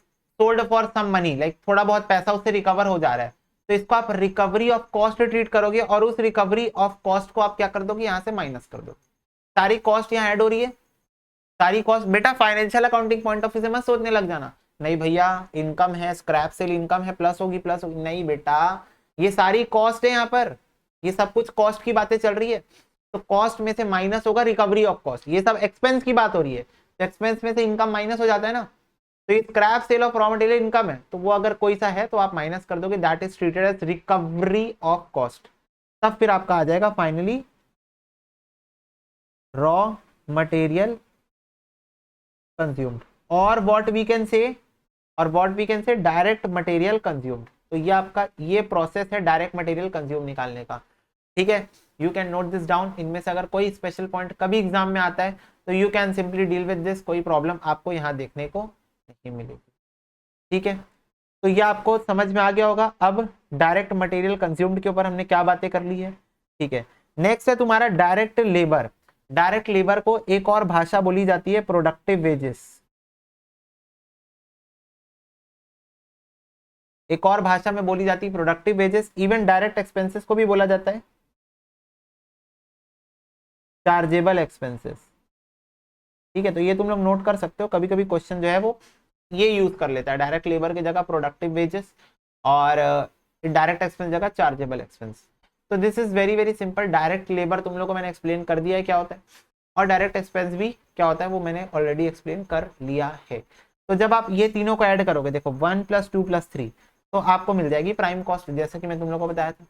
Speaker 1: sold for some money, like थोड़ा बहुत पैसा उससे रिकवर हो जा रहा है, तो इसको आप रिकवरी ऑफ कॉस्ट ट्रीट करोगे और उस रिकवरी ऑफ कॉस्ट को आप क्या कर दोगे, यहाँ से माइनस कर दो। सारी कॉस्ट यहाँ ऐड हो रही है, सारी कॉस्ट। बेटा financial accounting point of view से मत सोचने लग जाना, नहीं भैया इनकम है, स्क्रैप सेल इनकम है, प्लस होगी, नहीं बेटा, ये सारी कॉस्ट है यहाँ पर, ये सब कुछ कॉस्ट की बातें चल रही है। तो कॉस्ट में से माइनस होगा रिकवरी ऑफ कॉस्ट, ये सब एक्सपेंस की बात हो रही है, तो एक्सपेंस में से इनकम माइनस हो जाता है ना। तो ये scrap sale of raw material income है, तो वो अगर कोई सा है तो आप माइनस कर दोगे, that is treated as recovery of cost. तब फिर आपका आ जाएगा फाइनली रॉ मटेरियल कंज्यूम्ड, और what we can say direct material consumed. तो ये आपका ये प्रोसेस है डायरेक्ट मटेरियल कंज्यूम निकालने का, ठीक है। You can note this down, इनमें से अगर कोई स्पेशल पॉइंट कभी एग्जाम में आता है तो you can simply deal with this, कोई प्रॉब्लम आपको यहाँ देखने को नहीं मिलेगी, ठीक है। तो ये आपको समझ में आ गया होगा अब डायरेक्ट मटेरियल कंज्यूम्ड के ऊपर हमने क्या बातें कर ली है, ठीक है। नेक्स्ट है तुम्हारा डायरेक्ट लेबर। डायरेक्ट लेबर को एक और भाषा बोली जाती है प्रोडक्टिव वेजेस, एक और भाषा में बोली जाती है productive wages. Even direct expenses को भी बोला जाता है चार्जेबल एक्सपेंसेस, ठीक है। तो ये तुम लोग नोट कर सकते हो, कभी कभी क्वेश्चन जो है वो ये यूज कर लेता है, डायरेक्ट लेबर की जगह प्रोडक्टिव वेजेस और डायरेक्ट एक्सपेंस जगह चार्जेबल एक्सपेंस। तो this is very very simple. Direct labour तुम लोग को मैंने एक्सप्लेन कर दिया है क्या होता है, और डायरेक्ट एक्सपेंस भी क्या होता है वो मैंने ऑलरेडी एक्सप्लेन कर लिया है। तो जब आप ये तीनों को ऐड करोगे, देखो 1 + 2 + 3, तो आपको मिल जाएगी प्राइम कॉस्ट, जैसे कि मैं तुम लोग को बताया था,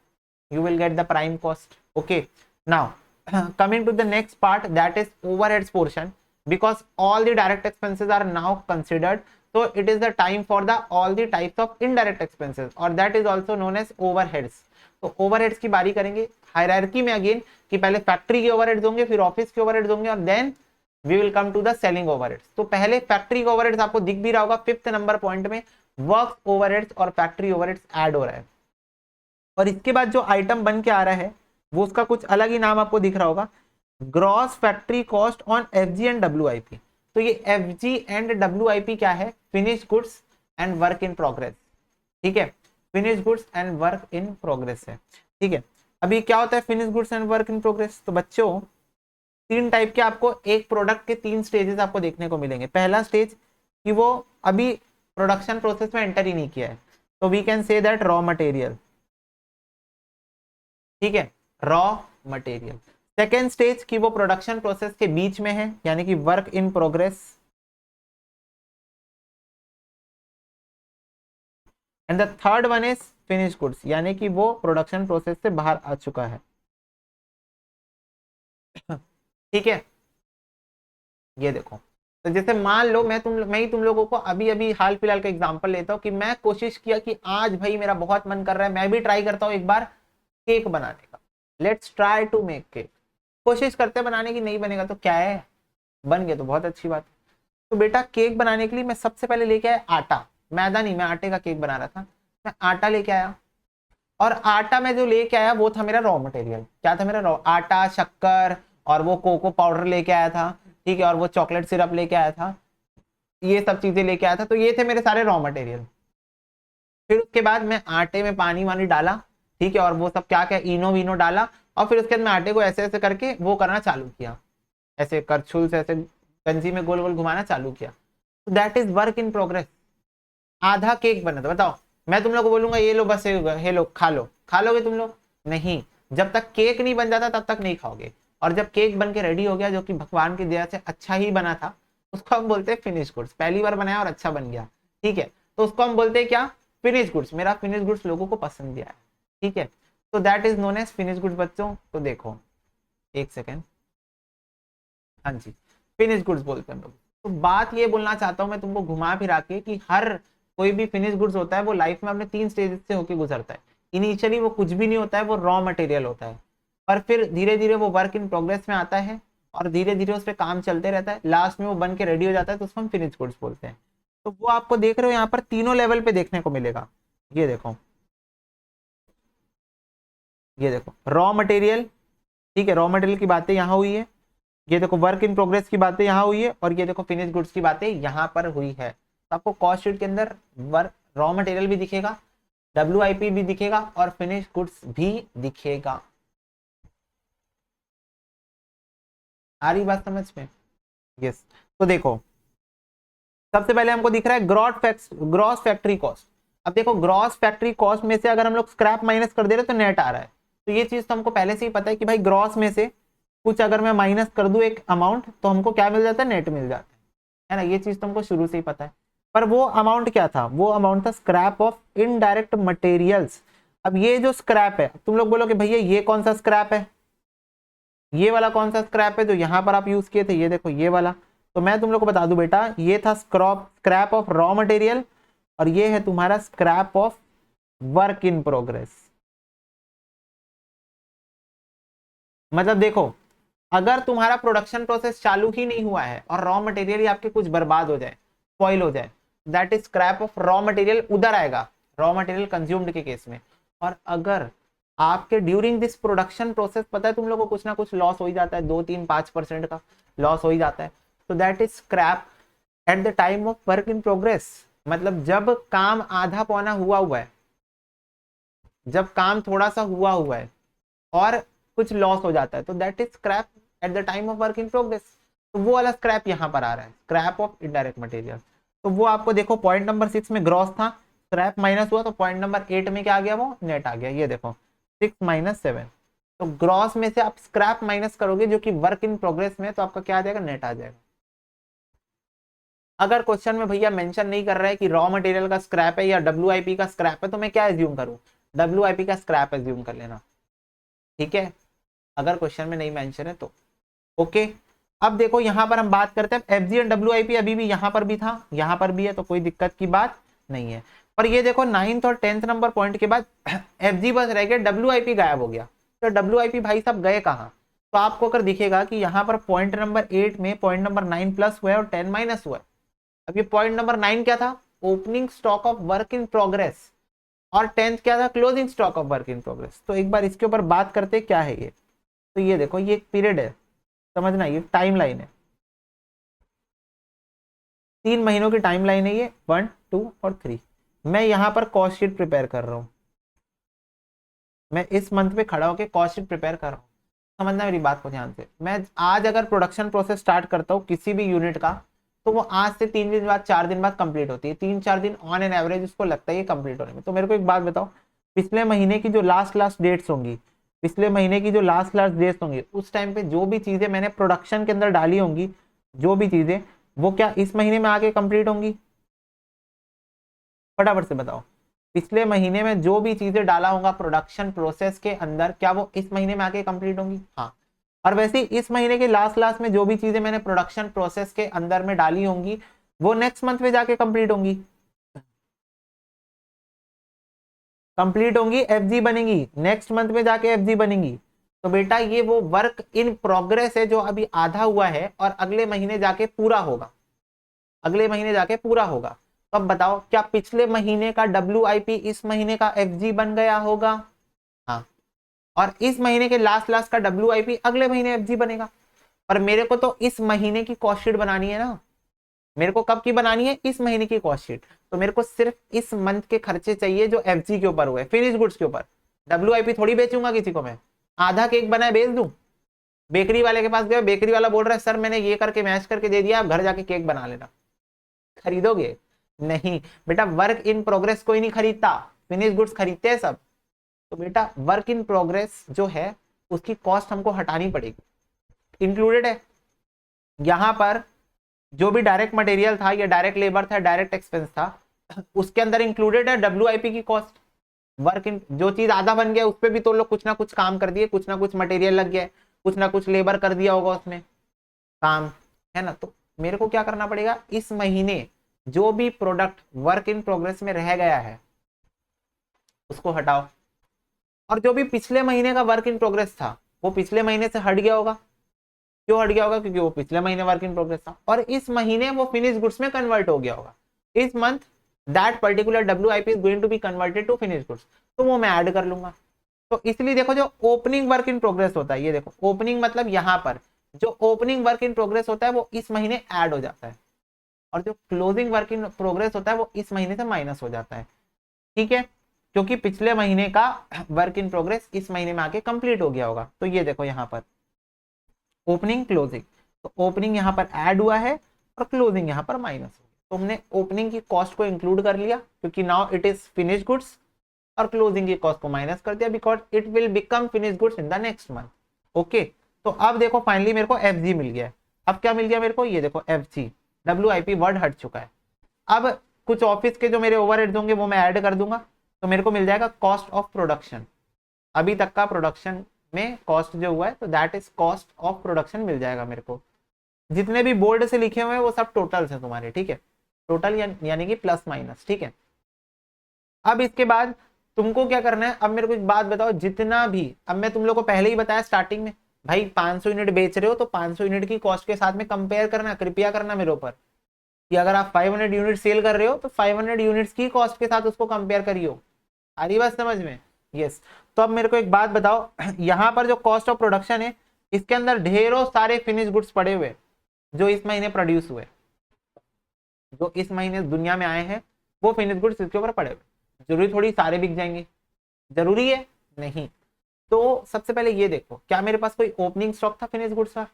Speaker 1: you will get the prime cost, okay. Now coming to the next part, that is overheads portion, because all the direct expenses are now considered, so it is the time for the all the types of indirect expenses, और that is also known as overheads। तो overheads की बारी करेंगे hierarchy में again, कि पहले factory के overheads होंगे, फिर ऑफिस के ओवरहेड्स होंगे, और then we will come to the selling overheads. तो पहले फैक्ट्री के ओवरहेड्स आपको दिख भी रहा होगा 5th नंबर पॉइंट में, वर्क ओवरहेड्स और फैक्ट्री ओवरहेड्स ऐड हो रहा है। और इसके बाद जो आइटम बन के आ रहा है वो उसका कुछ अलग ही नाम आपको दिख रहा होगा, gross factory cost on FG and WIP. तो ये एफजी एंड डब्ल्यूआईपी क्या है, finish goods and work in progress, ठीक है। Finish goods and work in progress है, ठीक है। अभी क्या होता है finish goods and work in progress, तो बच्चों 3 टाइप के आपको एक प्रोडक्ट के 3 स्टेजेस आपको देखने को मिलेंगे। पहला स्टेज कि वो अभी प्रोडक्शन प्रोसेस में एंटर ही नहीं किया है, तो we can say that raw material, ठीक है, रॉ मटेरियल। सेकेंड स्टेज की वो प्रोडक्शन प्रोसेस के बीच में है, यानी कि work in progress. And the third one is finish goods, यानी कि वो प्रोडक्शन प्रोसेस से बाहर आ चुका है, ठीक है। ये देखो, तो जैसे मान लो मैं ही तुम लोगों को अभी अभी हाल फिलहाल का एग्जांपल लेता हूँ कि मैं कोशिश किया कि आज भाई मेरा बहुत मन कर रहा है, मैं भी ट्राई करता हूँ एक बार केक बनाने का, let's try to make cake. कोशिश करते हैं बनाने की, नहीं बनेगा तो क्या है, बन गया तो बहुत अच्छी बात है। तो बेटा केक बनाने के लिए मैं सबसे पहले लेके आया आटा, मैदा नहीं, मैं आटे का केक बना रहा था। मैं आटा लेके आया, और आटा मैं जो लेके आया वो था मेरा रॉ मटेरियल। क्या था मेरा रॉ, आटा, शक्कर, और वो कोको पाउडर लेके आया था, ठीक है, और वो चॉकलेट सिरप लेके आया था, ये सब चीजें लेके आया था। तो ये थे मेरे सारे रॉ मटेरियल। फिर उसके बाद मैं आटे में पानी वानी डाला, ठीक है, और वो सब क्या क्या इनो वीनो डाला, और फिर उसके बाद में आटे को ऐसे ऐसे करके वो करना चालू किया, ऐसे करछुल से ऐसे गंजी में गोल गोल घुमाना चालू किया। तो that is work in progress. आधा केक बना था, बताओ मैं तुम लोग को बोलूंगा ये लो बस ये लो खा लो, खा लोगे तुम लोग? नहीं, जब तक केक नहीं बन जाता तब तक नहीं खाओगे। और जब केक बन के रेडी हो गया, जो कि भगवान की दया से अच्छा ही बना था, उसको हम बोलते हैं फिनिश गुड्स। पहली बार बनाया और अच्छा बन गया, ठीक है, तो उसको हम बोलते हैं क्या? Finish goods. मेरा फिनिश गुड्स लोगों को पसंद दिया है, ठीक है, तो that is known as finish goods बच्चों। तो देखो एक सेकेंड, हाँ जी, फिनिश गुड्स बोलते हैं हम लोग। तो बात ये बोलना चाहता हूँ मैं तुमको घुमा फिरा के कि हर कोई भी फिनिश गुड्स होता है वो लाइफ में अपने 3 स्टेजेस से होके गुजरता है। इनिशियली वो कुछ भी नहीं होता है, वो रॉ मटेरियल होता है, और फिर धीरे धीरे वो वर्क इन प्रोग्रेस में आता है, और धीरे धीरे उस पर काम चलते रहता है, लास्ट में वो बन के रेडी हो जाता है, तो उसको हम फिनिश गुड्स बोलते हैं। तो वो आपको देख रहे हो यहाँ पर तीनों लेवल पे देखने को मिलेगा। ये देखो, ये देखो रॉ मटेरियल, ठीक है, रॉ मटेरियल की बातें यहाँ हुई है, ये देखो वर्क इन प्रोग्रेस की बातें यहाँ हुई है, और ये देखो फिनिश गुड्स की बातें यहाँ पर हुई है। तो आपको कॉस्ट शीट के अंदर वर्क रॉ मटेरियल भी दिखेगा, WIP भी दिखेगा, और फिनिश गुड्स भी दिखेगा। आ रही बात समझ में? यस। तो देखो सबसे पहले हमको दिख रहा है ग्रॉस फैक्ट्री कॉस्ट। अब देखो ग्रॉस फैक्ट्री कॉस्ट में से अगर हम लोग स्क्रैप माइनस कर दे रहे तो नेट आ रहा है। तो ये चीज तो हमको पहले से ही पता है कि भाई ग्रॉस में से कुछ अगर मैं माइनस कर दूं एक अमाउंट तो हमको क्या मिल जाता है? नेट मिल जाता है ना। ये चीज तो हमको शुरू से ही पता है। पर वो अमाउंट क्या था? वो अमाउंट था स्क्रैप ऑफ इनडायरेक्ट मटेरियल्स। अब ये जो स्क्रैप है, तुम लोग बोलोगे भैया ये कौन सा स्क्रैप है, ये वाला कौन सा स्क्रैप है जो यहाँ पर आप यूज किए थे? ये देखो ये वाला। तो मैं तुम लोग को बता दूं बेटा, ये था स्क्रैप ऑफ रॉ मटेरियल, और ये है तुम्हारा scrap of work in progress. मतलब देखो, अगर तुम्हारा प्रोडक्शन प्रोसेस चालू ही नहीं हुआ है और रॉ मटेरियल ही आपके कुछ बर्बाद हो जाए, स्पॉइल हो जाए, that is scrap of raw material, उधर आएगा रॉ मटेरियल कंज्यूम्ड के केस में। और अगर आपके ड्यूरिंग दिस प्रोडक्शन प्रोसेस पता है तुम लोग को कुछ ना कुछ लॉस हो ही जाता है, 2-3-5% का लॉस हो ही जाता है, तो that is scrap at the time of work in progress. मतलब जब काम आधा पौना हुआ है, जब काम थोड़ा सा हुआ है और कुछ लॉस हो जाता है, तो that is scrap at the time of work in progress. तो वो वाला स्क्रैप यहाँ पर आ रहा है, स्क्रैप ऑफ इनडायरेक्ट मटेरियल। तो वो आपको देखो पॉइंट नंबर 6 में ग्रॉस था, स्क्रैप माइनस हुआ, तो पॉइंट नंबर 8 में क्या आ गया? वो नेट आ गया। ये देखो 6 - 7। तो ग्रॉस में से आप स्क्रैप माइनस करोगे जो कि वर्क इन प्रोग्रेस में, तो आपका क्या आ जाएगा? नेट आ जाएगा। अगर क्वेश्चन में भैया मेंशन नहीं कर रहा है कि रॉ मटेरियल का स्क्रैप है या WIP का स्क्रैप है, तो मैं क्या एज्यूम करूं? WIP का स्क्रैप एज्यूम कर लेना, ठीक है, अगर क्वेश्चन में नहीं मेंशन है तो। ओके, अब देखो यहां पर हम बात करते हैं FG एंड WIP, अभी भी यहां पर भी था, यहां पर भी है, तो कोई दिक्कत की बात नहीं है। पर ये देखो 9th और 10th नंबर पॉइंट के बाद FG बस रह गया, WIP गायब हो गया। तो WIP भाई साहब गए कहाँ? तो आपको अगर दिखेगा कि यहाँ पर पॉइंट नंबर 8 में पॉइंट नंबर 9 प्लस हुआ है और 10 माइनस हुआ है। अब ये पॉइंट नंबर 9 क्या था? Opening stock of work in progress, और 10th क्या था? Closing stock of work in progress. तो एक बार इसके ऊपर बात करते क्या है ये। तो ये देखो ये एक पीरियड है, समझना, ये टाइम लाइन है, 3 महीनों की टाइम लाइन है ये, 1, 2 और 3। मैं यहाँ पर कॉस्ट शीट प्रिपेयर कर रहा हूँ, मैं इस मंथ पे खड़ा होकर कॉस्ट शीट प्रिपेयर कर रहा हूँ। समझना मेरी बात को ध्यान से। मैं आज अगर प्रोडक्शन प्रोसेस स्टार्ट करता हूँ किसी भी यूनिट का, तो वो आज से 3 दिन बाद 4 दिन बाद कंप्लीट होती है, 3-4 दिन ऑन एन एवरेज उसको लगता है ये कंप्लीट होने में। तो मेरे को एक बात बताओ, पिछले महीने की जो लास्ट डेट्स होंगी, पिछले महीने की जो लास्ट डेट्स होंगी, उस टाइम पे जो भी चीजें मैंने प्रोडक्शन के अंदर डाली होंगी, जो भी चीजें, वो क्या इस महीने में आके कंप्लीट होंगी? फटाफट से बताओ, पिछले महीने में जो भी चीजें डाला होगा प्रोडक्शन प्रोसेस के अंदर, क्या वो इस महीने में आके कंप्लीट होंगी? हाँ। और वैसे इस महीने के लास्ट में जो भी चीजें मैंने प्रोडक्शन प्रोसेस के अंदर में डाली होंगी, वो नेक्स्ट मंथ में जाके कंप्लीट होंगी, FG बनेगी, नेक्स्ट मंथ में जाके FG बनेगी। तो बेटा ये वो वर्क इन प्रोग्रेस है जो अभी आधा हुआ है और अगले महीने जाके पूरा होगा, अगले महीने जाके पूरा होगा। तो अब बताओ क्या पिछले महीने का WIP इस महीने का FG बन गया होगा? हाँ। और इस महीने के लास्ट का WIP अगले महीने FG बनेगा। पर मेरे को तो इस महीने की कॉस्ट शीट बनानी है ना, मेरे को कब की बनानी है? इस महीने की कॉस्ट शीट। तो मेरे को सिर्फ इस मंथ के खर्चे चाहिए जो FG के ऊपर हुए, फिनिश गुड्स के ऊपर। WIP थोड़ी बेचूंगा किसी को मैं, आधा केक बनाए बेच दूं। बेकरी वाले के पास गए, बेकरी वाला बोल रहा है सर मैंने ये करके मैच करके दे दिया, आप घर जाके केक बना लेना, खरीदोगे? नहीं बेटा, वर्क इन प्रोग्रेस कोई नहीं खरीदता, फिनिश गुड्स खरीदते हैं सब। तो बेटा वर्क इन प्रोग्रेस जो है उसकी कॉस्ट हमको हटानी पड़ेगी, इंक्लूडेड है यहां पर जो भी डायरेक्ट मटेरियल था या डायरेक्ट लेबर था, डायरेक्ट एक्सपेंस था, उसके अंदर इंक्लूडेड है WIP की कॉस्ट। वर्क इन जो चीज आधा बन गया उस पर भी तो लोग कुछ ना कुछ काम कर दिए, कुछ ना कुछ मटेरियल लग गया, कुछ ना कुछ लेबर कर दिया होगा उसमें काम, है ना। तो मेरे को क्या करना पड़ेगा, इस महीने जो भी प्रोडक्ट वर्क इन प्रोग्रेस में रह गया है उसको हटाओ, और जो भी पिछले महीने का वर्क इन प्रोग्रेस था वो पिछले महीने से हट गया होगा। क्यों हट गया होगा? क्योंकि वो पिछले महीने वर्क इन प्रोग्रेस था और इस महीने वो फिनिश गुड्स में कन्वर्ट हो गया होगा। इस month that particular WIP is going to be converted to finish goods, तो वो मैं ऐड कर लूंगा। तो इसलिए देखो जो ओपनिंग वर्क इन प्रोग्रेस होता है, ये देखो ओपनिंग मतलब यहाँ पर जो ओपनिंग वर्क इन प्रोग्रेस होता है वो इस महीने ऐड हो जाता है, और जो क्लोजिंग वर्क इन प्रोग्रेस होता है वो इस महीने से माइनस हो जाता है। ठीक है, क्योंकि पिछले महीने का वर्क इन प्रोग्रेस इस महीने में आके कंप्लीट हो गया होगा। तो ये देखो यहाँ पर ओपनिंग क्लोजिंग, तो ओपनिंग यहाँ पर ऐड हुआ है और क्लोजिंग यहाँ पर माइनस हो गया। तो हमने ओपनिंग की कॉस्ट को इंक्लूड कर लिया क्योंकि now it is finish goods, और क्लोजिंग की कॉस्ट को माइनस कर दिया because it will become finish goods in the next month. Okay, तो अब देखो फाइनली मेरे को FG मिल गया है। अब क्या मिल गया मेरे को, ये देखो FG, WIP वर्ड हट चुका है। अब कुछ ऑफिस के जो मेरे ओवरहेड्स होंगे वो मैं ऐड कर दूंगा, तो मेरे को मिल जाएगा कॉस्ट ऑफ प्रोडक्शन। अभी तक का प्रोडक्शन में कॉस्ट जो हुआ है तो that is cost of production मिल जाएगा मेरे को। जितने भी बोल्ड से लिखे हुए हैं वो सब टोटल्स हैं तुम्हारे, ठीक है, टोटल यानी कि प्लस माइनस, ठीक है। अब इसके बाद तुमको क्या करना है, अब मेरे को एक बात बताओ, जितना भी अब मैं तुम लोग को पहले ही बताया स्टार्टिंग में, भाई 500 यूनिट बेच रहे हो तो 500 यूनिट की कॉस्ट के साथ में कंपेयर करना, कृपया करना मेरे ऊपर, कि अगर आप 500 यूनिट सेल कर रहे हो तो 500 यूनिट्स की कॉस्ट के साथ उसको कंपेयर करियो। आ रही बात समझ में? यस। तो अब मेरे को एक बात बताओ, यहाँ पर जो कॉस्ट ऑफ प्रोडक्शन है इसके अंदर ढेरों सारे फिनिश गुड्स पड़े हुए जो इस महीने प्रोड्यूस हुए, जो इस महीने दुनिया में आए हैं वो फिनिश गुड्स इसके ऊपर पड़े हुए। जरूरी थोड़ी सारे बिक जाएंगे, जरूरी है नहीं। तो सबसे पहले ये देखो, क्या मेरे पास कोई ओपनिंग स्टॉक था फिनिश गुड्स का?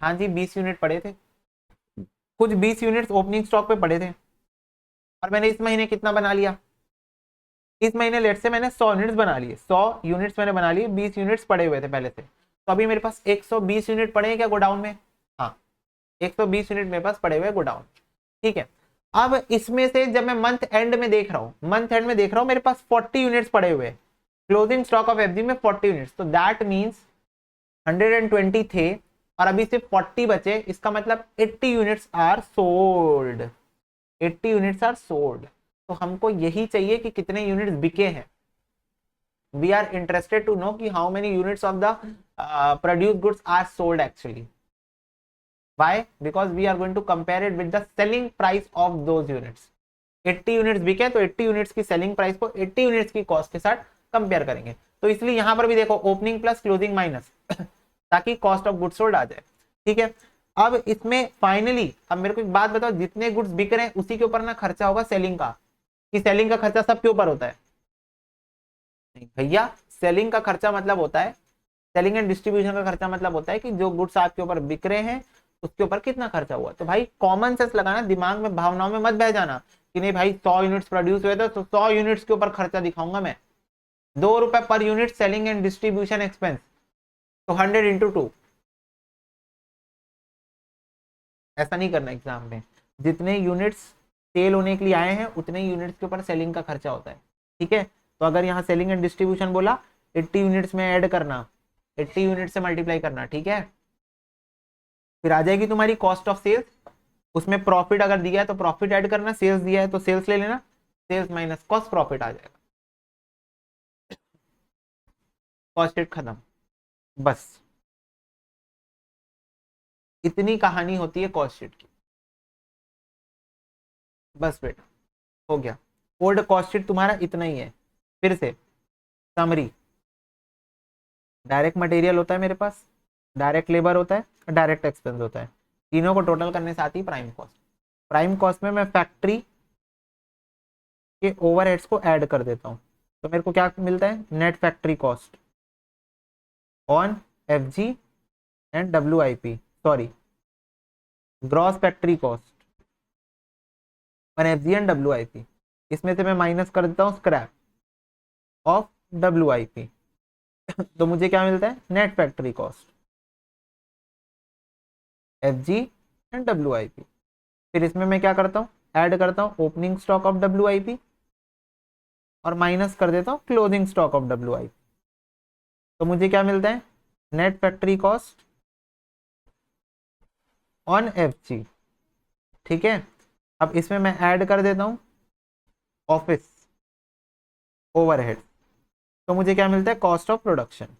Speaker 1: हाँ जी, 20 यूनिट पड़े थे, कुछ 20 यूनिट्स ओपनिंग स्टॉक पे पड़े थे, और मैंने इस महीने कितना बना लिया, इस महीने लेट से मैंने 100 यूनिट्स बना लिए, 100 यूनिट्स मैंने बना लिए, 20 यूनिट्स पड़े हुए थे पहले से, तो अभी मेरे पास 120 यूनिट पड़े हैं क्या गोडाउन में? हाँ, 120 यूनिट मेरे पास पड़े हुए गोडाउन, ठीक है। अब इसमें से जब मैं मंथ एंड में देख रहा हूँ, मंथ एंड में देख रहा हूँ मेरे पास 40 यूनिट्स पड़े हुए, क्लोजिंग स्टॉक ऑफ FG में 40 यूनिट्स, तो दैट मीन्स 120 थे और अभी सिर्फ 40 बचे, इसका मतलब 80 units are sold, 80 units are sold. तो हमको यही चाहिए कि कितने यूनिट्स बिके हैं। We are interested to know कि how many units of the produce goods are sold actually. Why? Because we are going to compare it with the selling price of those units. 80 units बिके तो 80 units की selling price को 80 units की cost के साथ compare करेंगे। तो इसलिए यहां पर भी देखो ओपनिंग प्लस क्लोजिंग माइनस ताकि कॉस्ट ऑफ गुड्स सोल्ड आ जाए, ठीक है। अब इसमें फाइनली अब मेरे को एक बात बताओ, जितने गुड्स बिक रहे हैं उसी के ऊपर ना खर्चा होगा सेलिंग का, कि सेलिंग का खर्चा सबके ऊपर होता है? नहीं भैया, सेलिंग का खर्चा मतलब होता है, सेलिंग एंड डिस्ट्रीब्यूशन का खर्चा मतलब होता है कि जो गुड्स आपके ऊपर बिक रहे हैं उसके ऊपर कितना खर्चा हुआ। तो भाई कॉमन सेंस लगाना, दिमाग में भावनाओं में मत बह जाना कि नहीं भाई 100 यूनिट्स प्रोड्यूस हुए थे तो 100 यूनिट्स के ऊपर खर्चा दिखाऊंगा मैं, 2 रुपए per unit selling and distribution expense, तो 100 इंटू 2, ऐसा नहीं करना एग्जाम में। जितने यूनिट्स सेल होने के लिए आए हैं उतने यूनिट्स के ऊपर सेलिंग का खर्चा होता है, ठीक है। तो अगर यहाँ सेलिंग एंड डिस्ट्रीब्यूशन बोला 80 यूनिट्स में ऐड करना, 80 यूनिट से मल्टीप्लाई करना, ठीक है। फिर आ जाएगी तुम्हारी कॉस्ट ऑफ सेल्स, उसमें प्रॉफिट अगर दिया है तो प्रॉफिट ऐड करना, सेल्स दिया है तो सेल्स ले लेना, सेल्स माइनस कॉस्ट प्रॉफिट आ जाएगा, कॉस्ट शीट खत्म। बस इतनी कहानी होती है कॉस्ट शीट की, बस बेटा हो गया। ओल्ड कॉस्ट शीट तुम्हारा इतना ही है। फिर से समरी, डायरेक्ट मटेरियल होता है मेरे पास, डायरेक्ट लेबर होता है, डायरेक्ट एक्सपेंस होता है, तीनों को टोटल करने से आती है प्राइम कॉस्ट। प्राइम कॉस्ट में मैं फैक्ट्री के ओवरहेड्स को ऐड कर देता हूँ, तो मेरे को क्या मिलता है, net factory cost on FG and WIP, sorry gross factory cost on FG and WIP. इसमें से मैं माइनस कर देता हूँ स्क्रैप ऑफ डब्ल्यूआईपी तो मुझे क्या मिलता है, net factory cost FG and WIP. फिर इसमें मैं क्या करता हूँ, ऐड करता हूँ ओपनिंग स्टॉक ऑफ डब्ल्यूआईपी और माइनस कर देता हूँ क्लोजिंग स्टॉक ऑफ डब्ल्यूआईपी। तो मुझे क्या मिलता है, net factory cost on FG. ठीक है, अब इसमें मैं ऐड कर देता हूँ ऑफिस ओवरहेड, तो मुझे क्या मिलता है, कॉस्ट ऑफ प्रोडक्शन।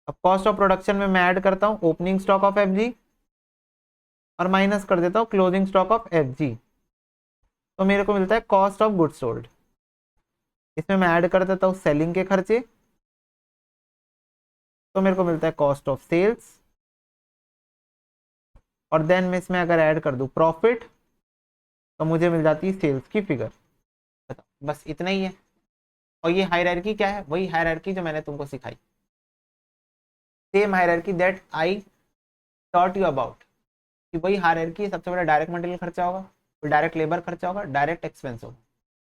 Speaker 1: अब कॉस्ट ऑफ प्रोडक्शन में मैं ऐड करता हूँ ओपनिंग स्टॉक ऑफ एफजी और माइनस कर देता हूँ क्लोजिंग स्टॉक ऑफ एफजी, तो मेरे को मिलता है कॉस्ट ऑफ गुड्स सोल्ड। इसमें मैं ऐड कर देता हूँ सेलिंग के खर्चे, तो मेरे को मिलता है कॉस्ट ऑफ सेल्स, और देन मैं इसमें अगर ऐड कर दूं प्रॉफिट तो मुझे मिल जाती है सेल्स की फिगर। बताओ, बस इतना ही है। और ये हायरार्की क्या है, वही हायरार्की जो मैंने तुमको सिखाई, same hierarchy that I taught you about, कि वही हायरार्की, सबसे बड़ा डायरेक्ट मटेरियल खर्चा होगा, फिर डायरेक्ट लेबर खर्चा होगा, डायरेक्ट एक्सपेंस होगा,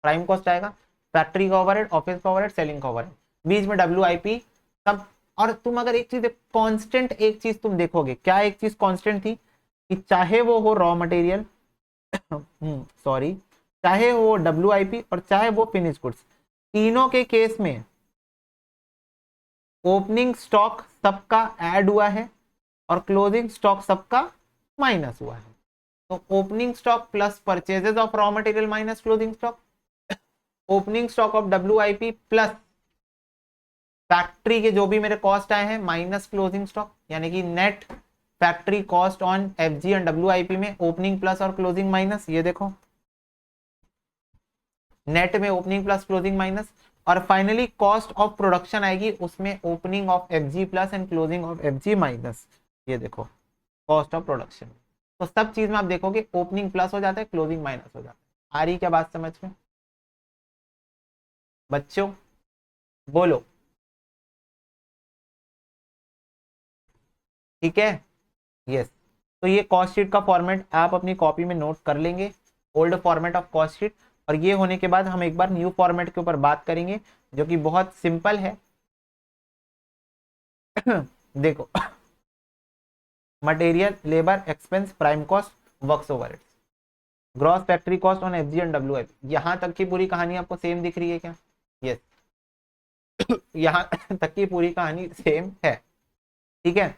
Speaker 1: प्राइम कॉस्ट आएगा, फैक्ट्री का ओवरहेड, ऑफिस का ओवरहेड, सेलिंग का ओवरहेड, बीच में डब्ल्यूआईपी सब। और तुम अगर एक चीज कांस्टेंट, एक चीज तुम देखोगे, क्या एक चीज कांस्टेंट थी, कि चाहे वो हो रॉ मटेरियल सॉरी चाहे वो डब्ल्यूआईपी और चाहे वो फिनिश गुड्स, तीनों के केस में ओपनिंग स्टॉक सबका ऐड हुआ है और क्लोजिंग स्टॉक सबका माइनस हुआ है। तो opening stock plus purchases of raw material minus closing stock, opening stock of WIP plus factory के जो भी मेरे कॉस्ट आए हैं माइनस क्लोजिंग स्टॉक, यानी कि net factory cost on FG and WIP में ओपनिंग प्लस और क्लोजिंग माइनस। ये देखो नेट में ओपनिंग प्लस क्लोजिंग माइनस, और फाइनली कॉस्ट ऑफ प्रोडक्शन आएगी, उसमें opening of FG plus and closing of FG minus. ये देखो कॉस्ट ऑफ प्रोडक्शन। तो सब चीज में आप देखोगे ओपनिंग प्लस हो जाता है, क्लोजिंग माइनस हो जाता है। आ रही क्या बात समझ में बच्चों, बोलो। ठीक है, यस। तो ये कॉस्ट शीट का फॉर्मेट आप अपनी कॉपी में नोट कर लेंगे, old format of cost sheet. और ये होने के बाद हम एक बार न्यू फॉर्मेट के ऊपर बात करेंगे, जो कि बहुत सिंपल है देखो material, labour, expense, prime cost, works overheads, gross factory cost on FG and WIP. यहां तक की पूरी कहानी आपको सेम दिख रही है क्या? यस यहां तक की पूरी कहानी सेम है। ठीक है,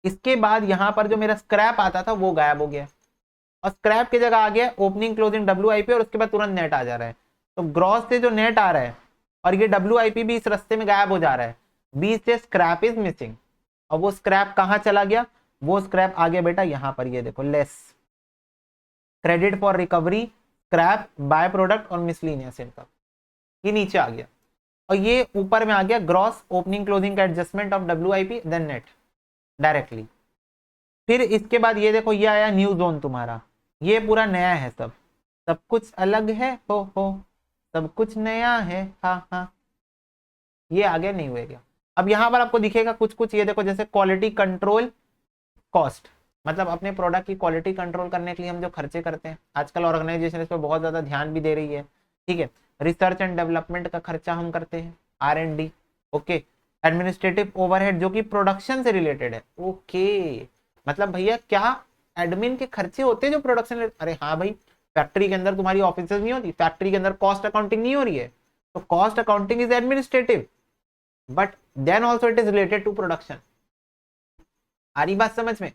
Speaker 1: इसके बाद यहां पर जो मेरा स्क्रैप आता था वो गायब हो गया, और स्क्रैप की जगह आ गया ओपनिंग क्लोजिंग डब्ल्यूआईपी, और उसके बाद तुरंत नेट आ जा रहा है। तो ग्रॉस से जो नेट आ रहा है और ये डब्ल्यूआईपी भी इस रास्ते में गायब हो जा रहा है, बीच से स्क्रैप इज मिसिंग। और वो स्क्रैप कहां चला गया, वो स्क्रैप आ गया बेटा यहां पर, ये देखो less credit for recovery scrap by product और मिसलिनियस इनकम, ये नीचे आ गया। और ये ऊपर में आ गया ग्रॉस ओपनिंग क्लोजिंग का adjustment of WIP then net directly. फिर इसके बाद ये देखो ये आया न्यू जोन तुम्हारा, ये पूरा नया है, सब सब कुछ अलग है, हो सब कुछ नया है, हाँ हाँ, ये आ गया नहीं हुएगा। अब यहाँ पर आपको दिखेगा कुछ कुछ, ये देखो जैसे क्वालिटी कंट्रोल कॉस्ट, मतलब अपने प्रोडक्ट की क्वालिटी कंट्रोल करने के लिए हम जो खर्चे करते हैं, आजकल ऑर्गेनाइजेशन इस पर बहुत ज्यादा ध्यान भी दे रही है। ठीक है, रिसर्च एंड डेवलपमेंट का खर्चा हम करते हैं, R&D। ओके, एडमिनिस्ट्रेटिव ओवरहेड जो कि प्रोडक्शन से रिलेटेड है। ओके, मतलब भैया क्या एडमिन के खर्चे होते हैं जो प्रोडक्शन, अरे हाँ भाई, फैक्ट्री के अंदर तुम्हारी ऑफिस नहीं होती, फैक्ट्री के अंदर कॉस्ट अकाउंटिंग नहीं हो रही है, तो cost accounting is administrative, but then also it is related to production. आ रही बात समझ में?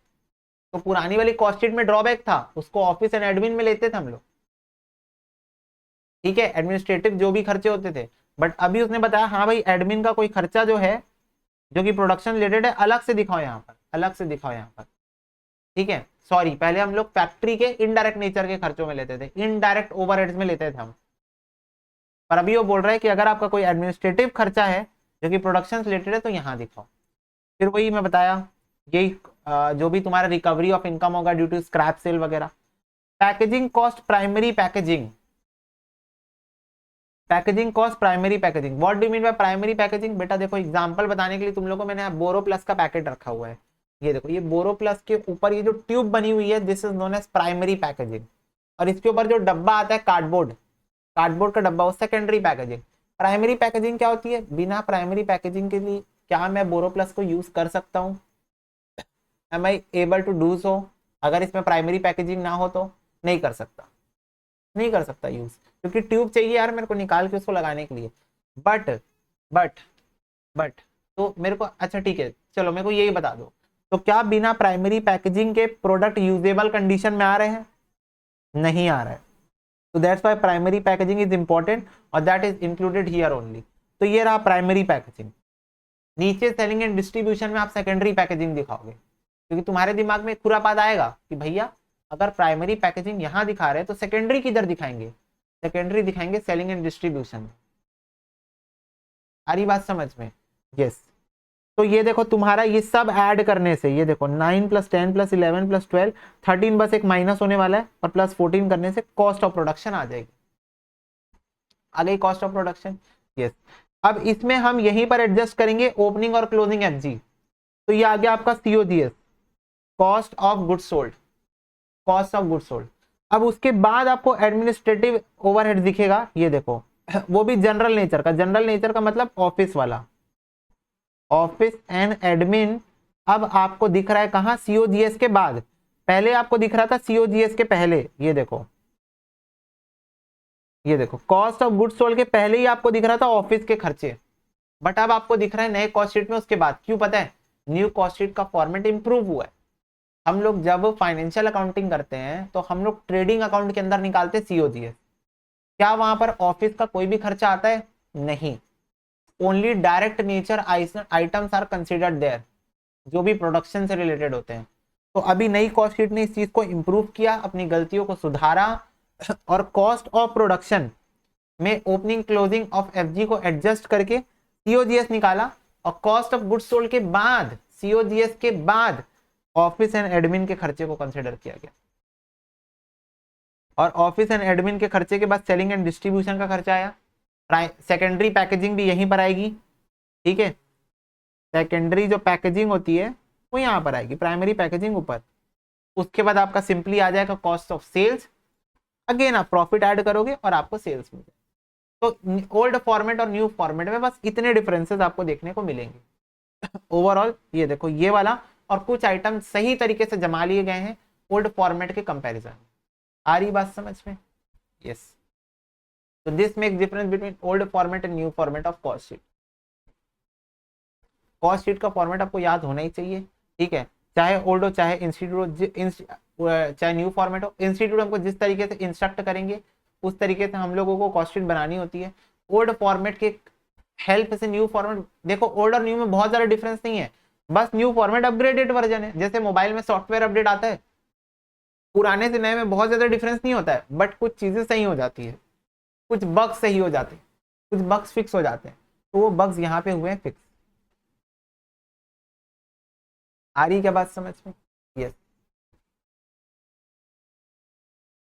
Speaker 1: तो पुरानी वाली कॉस्ट शीट में ड्रॉबैक था, उसको ऑफिस एंड एडमिन में लेते थे हम लोग। ठीक है, एडमिनिस्ट्रेटिव जो भी खर्चे होते थे, बट अभी उसने बताया हाँ भाई एडमिन का कोई खर्चा जो है जो कि प्रोडक्शन रिलेटेड है, अलग से दिखाओ यहाँ पर, अलग से दिखाओ यहाँ पर। ठीक है, सॉरी, पहले हम लोग फैक्ट्री के इनडायरेक्ट नेचर के खर्चों में लेते थे, इनडायरेक्ट ओवरहेड्स में लेते थे हम, पर अभी वो बोल रहा है कि अगर आपका कोई एडमिनिस्ट्रेटिव खर्चा है जो कि प्रोडक्शन रिलेटेड है तो यहाँ दिखाओ। फिर वही मैं बताया, यही जो भी तुम्हारा रिकवरी ऑफ इनकम होगा ड्यू टू स्क्रैप सेल वगैरह। Packaging cost, primary packaging, packaging cost, primary packaging. What do mean by primary packaging? बेटा देखो एग्जांपल बताने के लिए तुम लोगों को मैंने बोरो प्लस का पैकेट रखा हुआ है, ये देखो, ये बोरो प्लस के ऊपर ये जो ट्यूब बनी हुई है this is known as primary packaging, और इसके ऊपर जो डब्बा आता है कार्डबोर्ड, कार्डबोर्ड का डब्बा, वो सेकेंडरी पैकेजिंग। प्राइमरी पैकेजिंग क्या होती है? बिना प्राइमरी पैकेजिंग के लिए क्या मैं बोरो प्लस को यूज कर सकता हूँ? Am I able to do so? अगर इसमें प्राइमरी पैकेजिंग ना हो तो नहीं कर सकता, नहीं कर सकता यूज, क्योंकि ट्यूब चाहिए यार मेरे को निकाल के उसको लगाने के लिए। बट बट बट तो मेरे को, अच्छा ठीक है चलो मेरे को यही बता दो, तो क्या बिना प्राइमरी पैकेजिंग के प्रोडक्ट यूजेबल कंडीशन में आ रहे हैं? नहीं आ रहा है। तो that's why primary packaging is important और that is included here only. तो ये रहा प्राइमरी पैकेजिंग। नीचे सेलिंग एंड डिस्ट्रीब्यूशन में आप सेकेंडरी पैकेजिंग दिखाओगे, क्योंकि तुम्हारे दिमाग में खुरापात आएगा कि भैया अगर प्राइमरी पैकेजिंग यहाँ दिखा रहे हैं तो सेकेंडरी किधर दिखाएंगे? सेकेंडरी दिखाएंगे सेलिंग एंड डिस्ट्रीब्यूशन। आ रही बात समझ में? यस। तो ये देखो तुम्हारा ये सब ऐड करने से, ये देखो 9 + 10 + 11 + 12 13, बस एक माइनस होने वाला है, और +14 करने से कॉस्ट ऑफ प्रोडक्शन आ जाएगी। आ गई कॉस्ट ऑफ प्रोडक्शन। यस। अब इसमें हम यहीं पर एडजस्ट करेंगे ओपनिंग और क्लोजिंग एफजी। तो ये आ गया आपका COGS, cost of goods sold, cost of goods sold. अब उसके बाद आपको एडमिनिस्ट्रेटिव ओवरहेड दिखेगा, ये देखो वो भी जनरल नेचर का। जनरल नेचर का मतलब ऑफिस वाला, ऑफिस एंड एडमिन। अब आपको दिख रहा है कहां? सीओजीएस के बाद। पहले आपको दिख रहा था सीओजीएस के पहले, ये देखो, ये देखो कॉस्ट ऑफ गुड्स सोल्ड के पहले ही आपको दिख रहा था ऑफिस के खर्चे, बट अब आपको दिख रहा है नए कॉस्ट शीट में उसके बाद। क्यों पता है? न्यू कॉस्ट शीट का फॉर्मेट इंप्रूव हुआ है। हम लोग जब फाइनेंशियल अकाउंटिंग करते हैं तो हम लोग ट्रेडिंग अकाउंट के अंदर निकालते हैं सीओजीएस। क्या वहां पर ऑफिस का कोई भी खर्चा आता है? नहीं। Only direct nature items are considered there, जो भी प्रोडक्शन से रिलेटेड होते हैं। तो अभी नई कॉस्ट शीट ने इस चीज को इंप्रूव किया, अपनी गलतियों को सुधारा, और कॉस्ट ऑफ प्रोडक्शन में ओपनिंग क्लोजिंग ऑफ एफजी को एडजस्ट करके सीओजीएस निकाला, और कॉस्ट ऑफ गुड्स सोल्ड के बाद, सीओजीएस के बाद ऑफिस एंड एडमिन के खर्चे को कंसिडर किया गया। और ऑफिस एंड एडमिन के खर्चे के बाद सेलिंग एंड डिस्ट्रीब्यूशन का खर्चा आया। सेकेंडरी पैकेजिंग भी यहीं पर आएगी, ठीक है। सेकेंडरी जो पैकेजिंग होती है वो यहाँ पर आएगी, प्राइमरी पैकेजिंग ऊपर। उसके बाद आपका सिंपली आ जाएगा कॉस्ट ऑफ सेल्स। अगेन आप प्रॉफिट ऐड करोगे और आपको सेल्स मिल जाएगा। तो ओल्ड फॉर्मेट और न्यू फॉर्मेट में बस इतने डिफरेंसेस आपको देखने को मिलेंगे। ओवरऑल ये देखो ये वाला, और कुछ आइटम सही तरीके से जमा लिए गए हैं ओल्ड फॉर्मेट के कंपैरिजन में। आ रही बात समझ में? यस। तो this makes difference between old format and new format of cost sheet. Cost sheet का फॉर्मेट आपको याद होना ही चाहिए, ठीक है, चाहे ओल्ड हो चाहे इंस्टीट्यूट चाहे न्यू फॉर्मेट हो। इंस्टीट्यूट हमको जिस तरीके से इंस्ट्रक्ट करेंगे उस तरीके से हम लोगों को कॉस्ट शीट बनानी होती है। ओल्ड फॉर्मेट के हेल्प से न्यू फॉर्मेट, देखो ओल्ड और न्यू में बहुत ज्यादा डिफरेंस नहीं है, बस न्यू फॉर्मेट अपग्रेडेड वर्जन है। जैसे मोबाइल में सॉफ्टवेयर अपडेट आता है, पुराने से नए में बहुत ज्यादा डिफरेंस नहीं होता है, बट कुछ चीजें सही हो जाती है, कुछ बग्स सही हो जाते हैं, कुछ बग्स फिक्स हो जाते हैं। तो वो बग्स यहाँ पे हुए हैं फिक्स। आ रही क्या बात समझ में? यस।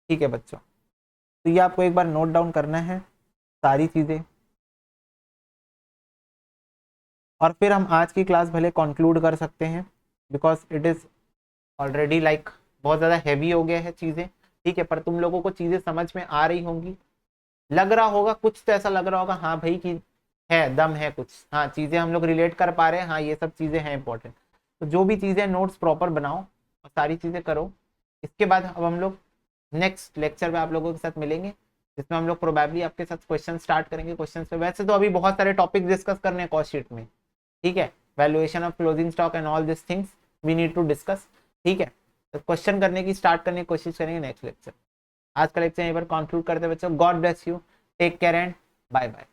Speaker 1: ठीक है बच्चों, तो ये आपको एक बार नोट डाउन करना है सारी चीजें, और फिर हम आज की क्लास भले कंक्लूड कर सकते हैं, because it is already like बहुत ज़्यादा हैवी हो गया है चीज़ें, ठीक है। पर तुम लोगों को चीज़ें समझ में आ रही होंगी, लग रहा होगा कुछ तो ऐसा लग रहा होगा हाँ भाई कि है दम है कुछ, हाँ चीज़ें हम लोग रिलेट कर पा रहे हैं, हाँ ये सब चीज़ें हैं इंपॉर्टेंट। तो जो भी चीज़ें नोट्स प्रॉपर बनाओ और सारी चीज़ें करो। इसके बाद अब हम लोग नेक्स्ट लेक्चर में आप लोगों के साथ मिलेंगे, जिसमें हम लोग प्रोबेबली आपके साथ क्वेश्चन स्टार्ट करेंगे। क्वेश्चन पे वैसे तो अभी बहुत सारे टॉपिक डिस्कस करने हैं कॉस्ट शीट में, ठीक है, valuation of closing stock and all this things we need to discuss, ठीक है। तो क्वेश्चन करने की स्टार्ट करने की कोशिश करेंगे नेक्स्ट लेक्चर। आज का लेक्चर यहीं पर कंक्लूड करते हैं बच्चों। God bless you, take care and bye bye.